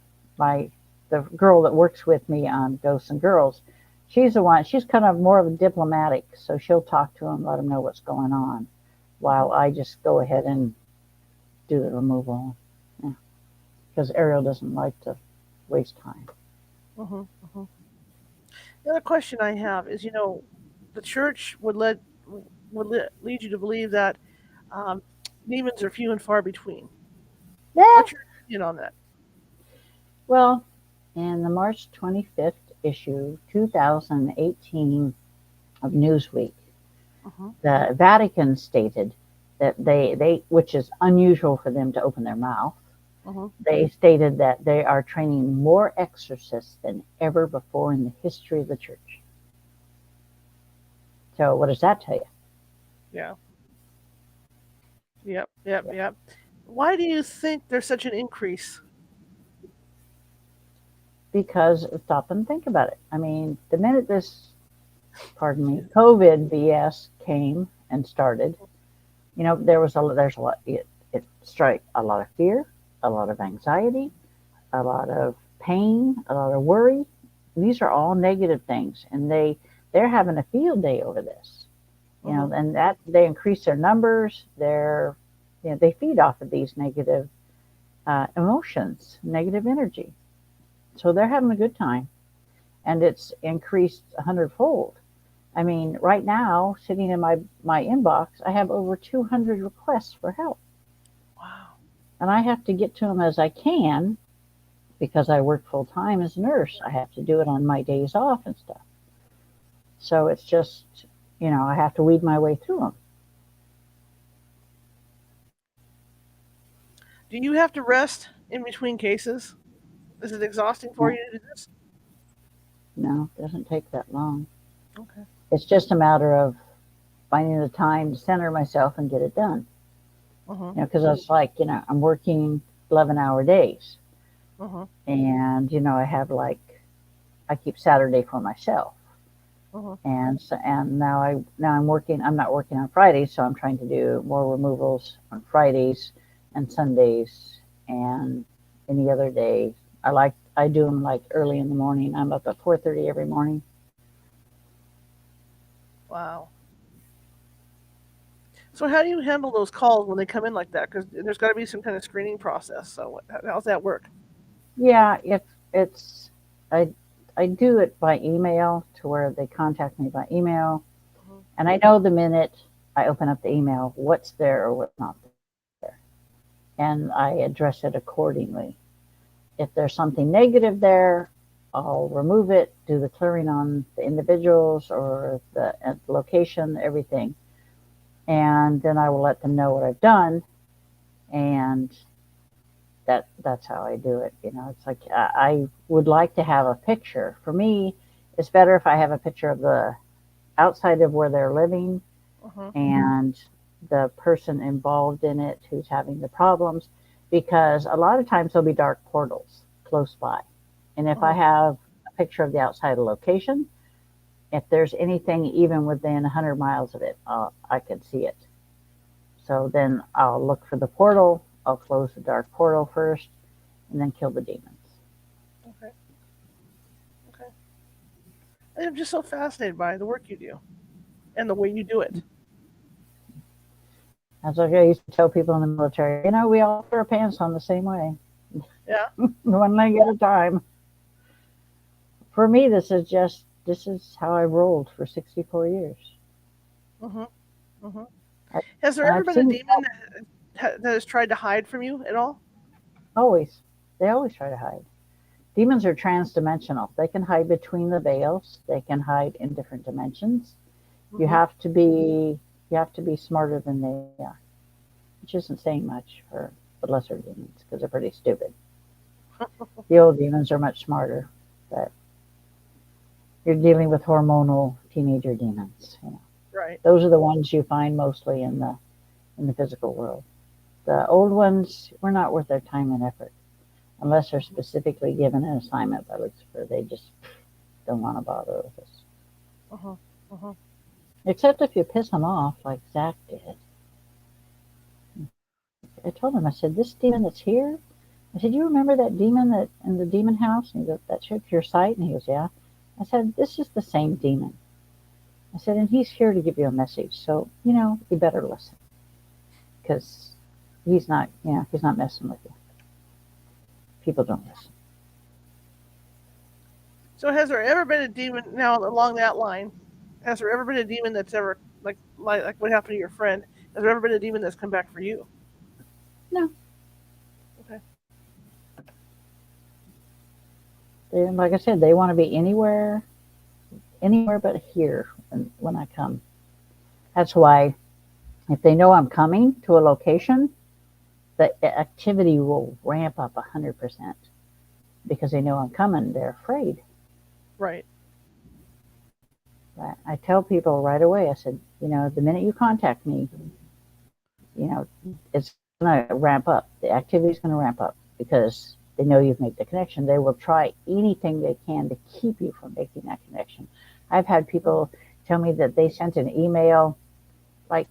girl that works with me on Ghosts and Girls, she's kind of more of a diplomatic, so she'll talk to them, let them know what's going on, while I just go ahead and do the removal. Because Ariel doesn't like to waste time. The other question I have is, the church would lead you to believe that demons are few and far between. Yeah. What's your opinion on that? Well, in the March 25th issue, 2018 of Newsweek, the Vatican stated that they, which is unusual for them to open their mouth, they stated that they are training more exorcists than ever before in the history of the church. So what does that tell you? Yeah. Yep. Why do you think there's such an increase? Because stop and think about it. I mean, the minute this, COVID BS came and started, there's a lot. It struck a lot of fear, a lot of anxiety, a lot of pain, a lot of worry. These are all negative things, and they're having a field day over this. And that they increase their numbers. They feed off of these negative emotions, negative energy. So they're having a good time, and it's increased 100-fold. I mean, right now, sitting in my inbox, I have over 200 requests for help. Wow. And I have to get to them as I can, because I work full time as a nurse. I have to do it on my days off and stuff. So it's just, I have to weed my way through them. Do you have to rest in between cases? Is it exhausting for you to do this? No, it doesn't take that long. Okay. It's just a matter of finding the time to center myself and get it done. Because it's like, I'm working 11-hour days. And, I have I keep Saturday for myself. And now I'm working. I'm not working on Fridays, so I'm trying to do more removals on Fridays and Sundays and any other day. I do them early in the morning. I'm up at 4:30 every morning. Wow. So how do you handle those calls when they come in like that? Because there's got to be some kind of screening process. So how's that work? Yeah, it's I do it by email, to where they contact me by email, and I know the minute I open up the email what's there or what's not there, and I address it accordingly. If there's something negative there, I'll remove it, do the clearing on the individuals or the location, everything, and then I will let them know what I've done, and that's how I do it. It's like I would like to have a picture. For me, it's better if I have a picture of the outside of where they're living and the person involved in it who's having the problems, because a lot of times there'll be dark portals close by. And if I have a picture of the outside location, if there's anything even within 100 miles of it, I can see it. So then I'll look for the portal. I'll close the dark portal first, and then kill the demons. Okay. I'm just so fascinated by the work you do and the way you do it. That's like I used to tell people in the military, we all put our pants on the same way. Yeah. One leg at a time. For me, this is how I rolled for 64 years. Mhm. Mhm. I, Has there and ever I've been a seen demon that has tried to hide from you at all? always, they always try to hide. Demons are transdimensional. They can hide between the veils. They can hide in different dimensions. You Mhm. have to be you have to be smarter than they are, which isn't saying much for the lesser demons because they're pretty stupid. The old demons are much smarter, but you're dealing with hormonal teenager demons. Right. Those are the ones you find mostly in the physical world. The old ones were not worth their time and effort unless they're specifically given an assignment by Lucifer. They just don't want to bother with us. Mhm. Mhm. Except if you piss them off, like Zach did. I told him, I said, this demon that's here, I said, you remember that demon that in the demon house? And he goes, that shook your sight? And he goes, yeah. I said, this is the same demon. I said, and he's here to give you a message. So, you better listen because he's not messing with you. People don't listen. So has there ever been a demon now along that line? Has there ever been a demon that's ever like what happened to your friend? Has there ever been a demon that's come back for you? No, Okay. like I said, they want to be anywhere but here when I come. That's why if they know I'm coming to a location, the activity will ramp up 100% because they know I'm coming. They're afraid. Right. Right? I tell people right away. I said, the minute you contact me, it's going to ramp up. The activity is going to ramp up because they know you've made the connection. They will try anything they can to keep you from making that connection. I've had people tell me that they sent an email like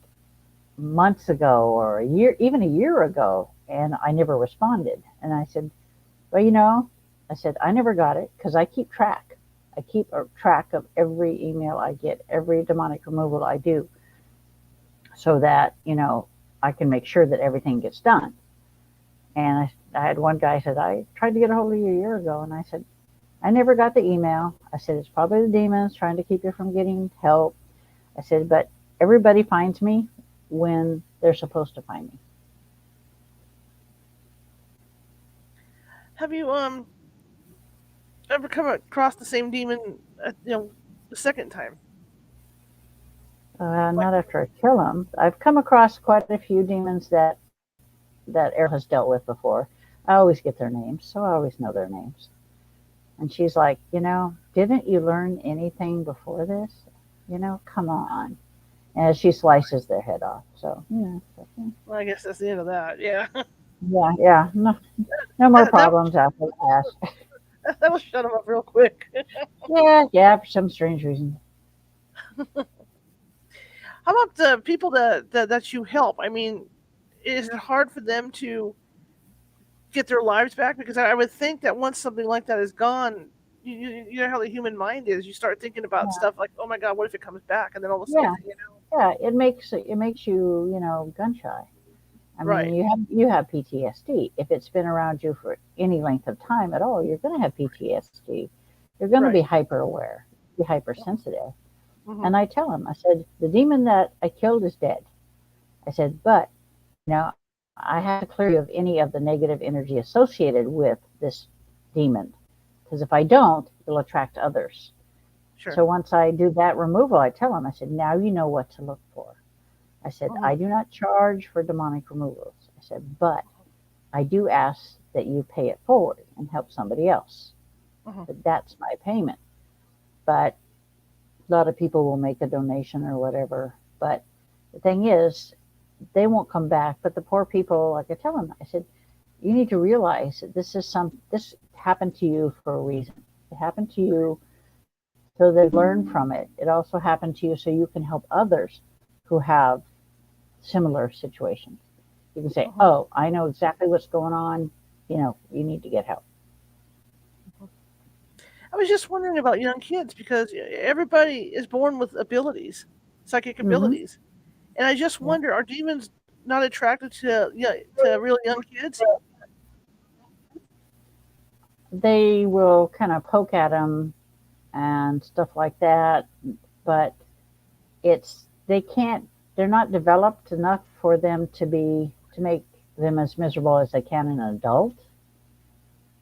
months ago or even a year ago, and I never responded. And I said, well, I said, I never got it because I keep track. I keep a track of every email I get, every demonic removal I do, so that, I can make sure that everything gets done. And I had one guy said, I tried to get a hold of you a year ago. And I said, I never got the email. I said, it's probably the demons trying to keep you from getting help. I said, but everybody finds me when they're supposed to find me. Have you ever come across the same demon the second time? Like Not after I kill them. I've come across quite a few demons that Errol has dealt with before. I always get their names, so I always know their names. And she's like, didn't you learn anything before this? Come on. And she slices their head off. So, well, I guess that's the end of that. Yeah. yeah, no, no more that problems after that. that'll shut them up real quick. Yeah, for some strange reason. How about the people that you help? I mean, is it hard for them to get their lives back? Because I would think that once something like that is gone, you know how the human mind is. You start thinking about Yeah, stuff like, oh my god, what if it comes back? And then all of a sudden, yeah, yeah. It makes you, gun shy. I mean, right, you have PTSD. If it's been around you for any length of time at all, you're going to have PTSD. You're going to be right. hyper aware, be hypersensitive. Hmm. And I tell him, I said, the demon that I killed is dead. I said, but I have to clear you of any of the negative energy associated with this demon. Because if I don't, it'll attract others. Sure. So once I do that removal, I tell him, I said, now you know what to look for. I said, Hmm. I do not charge for demonic removals. I said, but I do ask that you pay it forward and help somebody else. Hmm. But that's my payment. But a lot of people will make a donation or whatever. But the thing is, they won't come back. But the poor people, like I tell them, I said, you need to realize that this happened to you for a reason. It happened to you so they learn from it. It also happened to you so you can help others who have similar situations. You can say, Hmm. oh, I know exactly what's going on. You need to get help. I was just wondering about young kids because everybody is born with abilities, psychic Mm-hmm. abilities, and I just Yeah. wonder, are demons not attracted to to really young kids? They will kind of poke at them. and stuff like that. But they're not developed enough for them to make them as miserable as they can in an adult.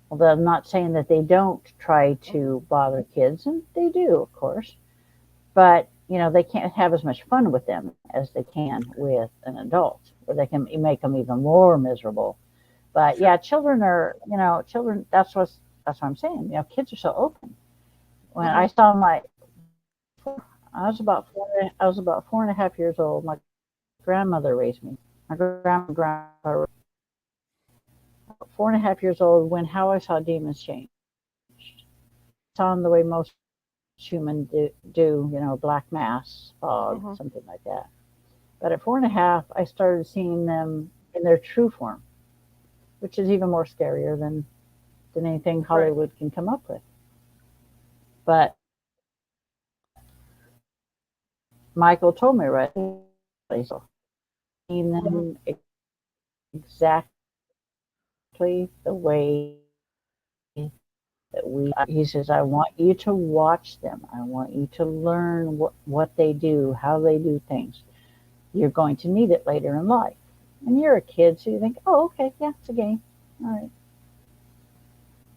Although I'm not saying that they don't try to bother kids, and they do, of course. But they can't have as much fun with them as they can with an adult, where they can make them even more miserable. But yeah, children are, children. That's what I'm saying. Kids are so open. When I saw I was about 4.5 years old. My grandmother raised me. My grandpa, 4.5 years old, when how I saw demons change. Saw them the way most humans do, black mass, fog, something like that. But at 4.5, I started seeing them in their true form, which is even more scarier than anything Hollywood can come up with. But Michael told me right, so seeing them exactly the way that he says, I want you to watch them. I want you to learn what they do, how they do things. You're going to need it later in life. And you're a kid, so you think, oh, okay, yeah, it's a game. All right.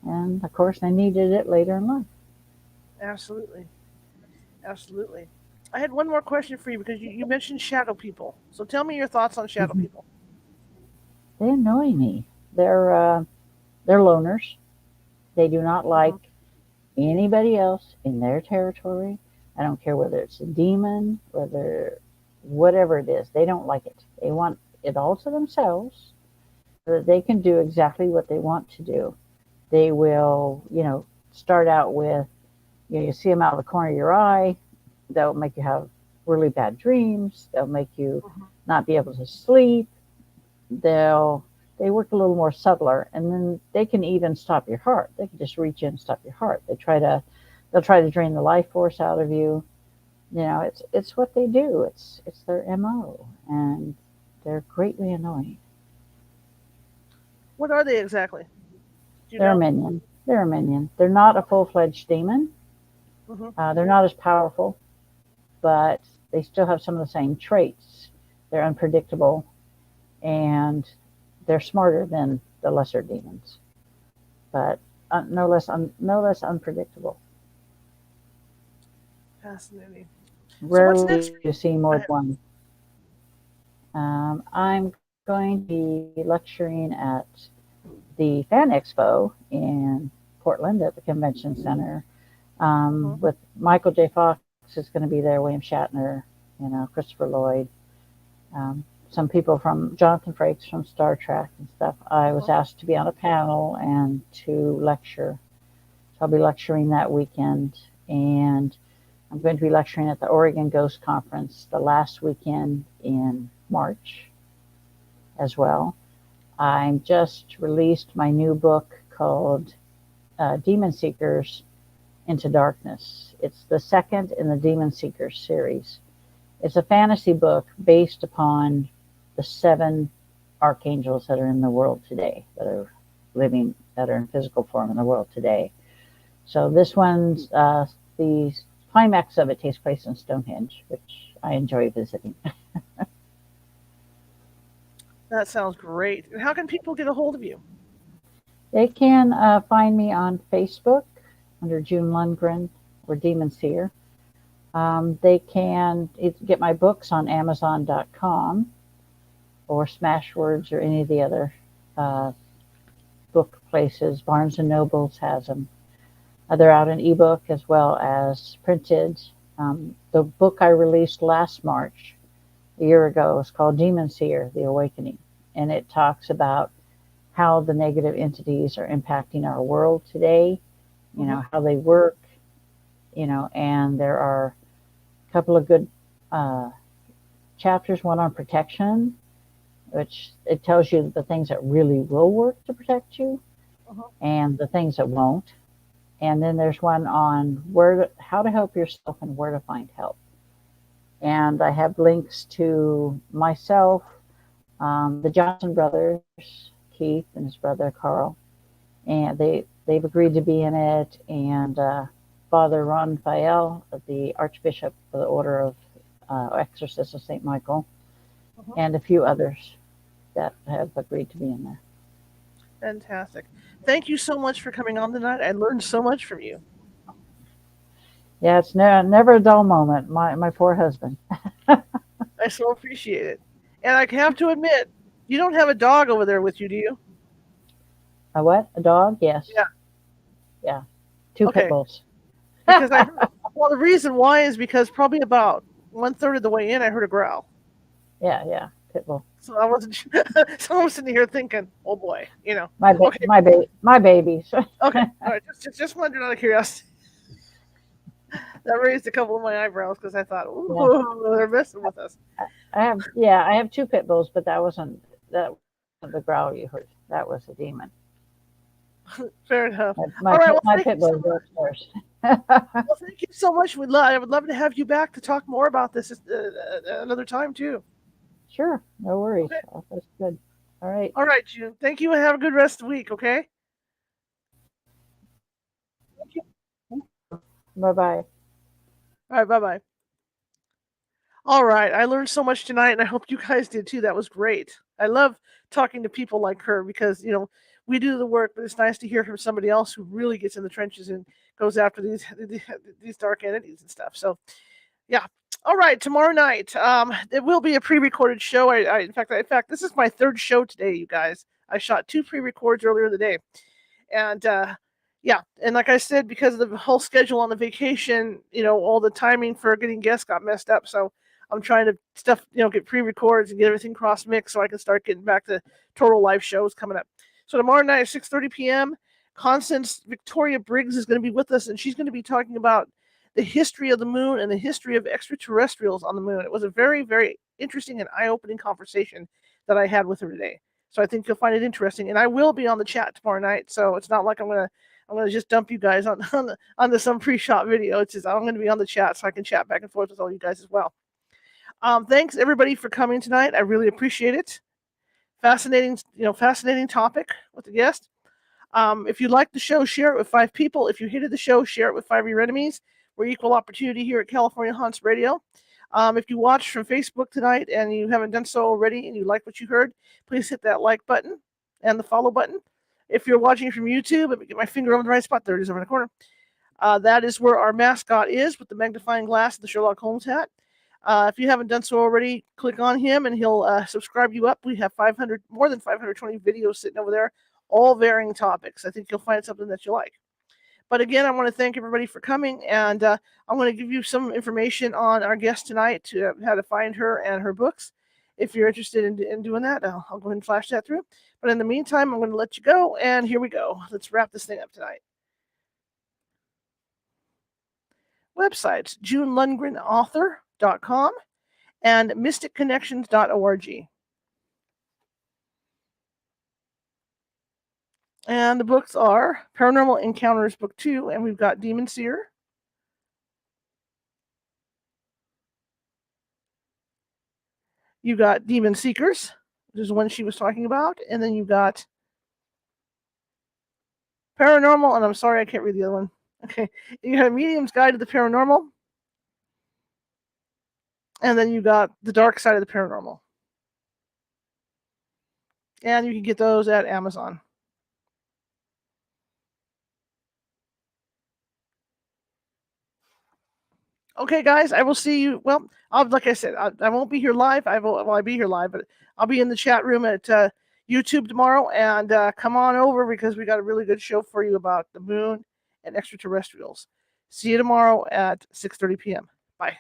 And of course, I needed it later in life. Absolutely. Absolutely. I had one more question for you because you mentioned shadow people. So tell me your thoughts on shadow Mm-hmm. people. They annoy me. They're loners. They do not like anybody else in their territory. I don't care whether it's a demon, whatever it is. They don't like it. They want it all to themselves so that they can do exactly what they want to do. They will, start out with, you see them out of the corner of your eye. They'll make you have really bad dreams. They'll make you not be able to sleep. They work a little more subtler, and then they can even stop your heart. They can just reach in and stop your heart. They'll try to drain the life force out of you. It's what they do. It's their MO, and they're greatly annoying. What are they exactly? Do you They're a know? minion. They're a minion. They're not a full-fledged demon. They're not as powerful, but they still have some of the same traits. They're unpredictable, and they're smarter than the lesser demons, but no less unpredictable. Fascinating. So what's next Rarely for you you? see more than one. I'm going to be lecturing at the Fan Expo in Portland at the Convention Center with Michael J. Fox is going to be there, William Shatner, Christopher Lloyd, some people from Jonathan Frakes from Star Trek and stuff. I was asked to be on a panel and to lecture. So I'll be lecturing that weekend, and I'm going to be lecturing at the Oregon Ghost Conference the last weekend in March as well. I just released my new book called Demon Seekers into Darkness. It's the second in the Demon Seekers series. It's a fantasy book based upon the 7 archangels that are in the world today, that are in physical form in the world today. So this one's, the climax of it takes place in Stonehenge, which I enjoy visiting. That sounds great. And how can people get a hold of you? They can find me on Facebook under June Lundgren or Demon Seer. They can get my books on Amazon.com or Smashwords or any of the other book places. Barnes and Nobles has them. They're out in ebook as well as printed. The book I released last March, a year ago, is called Demon Seer, The Awakening. And it talks about how the negative entities are impacting our world today, how they work, and there are a couple of good chapters, one on protection, which it tells you the things that really will work to protect you and the things that won't. And then there's one on how to help yourself and where to find help. And I have links to myself, the Johnson brothers, Keith and his brother Carl, and they've agreed to be in it, and Father Raphael, the Archbishop of the Order of Exorcists of St. Michael, and a few others that have agreed to be in there. Fantastic. Thank you so much for coming on tonight. I learned so much from you. Yeah, it's never a dull moment. My poor husband. I so appreciate it. And I have to admit, you don't have a dog over there with you, do you? A what? A dog? Yes. Yeah. Yeah. Two Okay. pit bulls. Because well, the reason why is because probably about 1/3 of the way in, I heard a growl. Yeah, pit bull. So I wasn't. So I was sitting here thinking, "Oh boy, you know." My babies. Okay, all right. Just wondered out of curiosity. That raised a couple of my eyebrows because I thought, "Ooh, yeah. They're messing with us." I have two pit bulls, but that wasn't the growl you heard. That was a demon. Fair enough. My pit bulls were upstairs. Well, thank you so much. I would love to have you back to talk more about this another time too. Sure, no worries. Okay. Oh, that's good. All right. All right, June. Thank you, and have a good rest of the week. Okay. Thank you. Bye-bye. All right. Bye-bye. All right. I learned so much tonight, and I hope you guys did too. That was great. I love talking to people like her because, we do the work, but it's nice to hear from somebody else who really gets in the trenches and goes after these dark entities and stuff. So, yeah. All right. Tomorrow night, it will be a pre-recorded show. In fact, this is my third show today, you guys. I shot 2 pre-records earlier in the day, and yeah, and like I said, because of the whole schedule on the vacation, all the timing for getting guests got messed up. So I'm trying to get pre-records and get everything cross-mixed so I can start getting back to total live shows coming up. So tomorrow night at 6:30 p.m., Constance Victoria Briggs is going to be with us, and she's going to be talking about the history of the moon and the history of extraterrestrials on the moon. It was a very, very interesting and eye-opening conversation that I had with her today. So I think you'll find it interesting. And I will be on the chat tomorrow night, so it's not like I'm gonna just dump you guys onto some pre-shot video. It's just I'm going to be on the chat so I can chat back and forth with all you guys as well. Thanks everybody for coming tonight. I really appreciate it. Fascinating topic with the guest. If you like the show, share it with 5 people. If you hated the show, share it with 5 of your enemies. We're equal opportunity here at California Haunts Radio. If you watched from Facebook tonight and you haven't done so already and you like what you heard, please hit that like button and the follow button. If you're watching from YouTube, let me get my finger over the right spot. There it is over in the corner. That is where our mascot is with the magnifying glass and the Sherlock Holmes hat. If you haven't done so already, click on him and he'll subscribe you up. We have more than 520 videos sitting over there, all varying topics. I think you'll find something that you like. But again, I want to thank everybody for coming, and I'm going to give you some information on our guest tonight, how to find her and her books. If you're interested in doing that, I'll go ahead and flash that through. But in the meantime, I'm going to let you go, and here we go. Let's wrap this thing up tonight. Websites, JuneLundgrenAuthor.com and MysticConnections.org. And the books are Paranormal Encounters Book 2, and we've got Demon Seer. You got Demon Seekers, which is one she was talking about, and then you got Paranormal, and I'm sorry I can't read the other one. Okay, you got Medium's Guide to the Paranormal, and then you got The Dark Side of the Paranormal. And you can get those at Amazon. Okay, guys, I will see you. Well, like I said, I won't be here live. I'll be here live, but I'll be in the chat room at YouTube tomorrow. And come on over because we got a really good show for you about the moon and extraterrestrials. See you tomorrow at 6:30 p.m. Bye.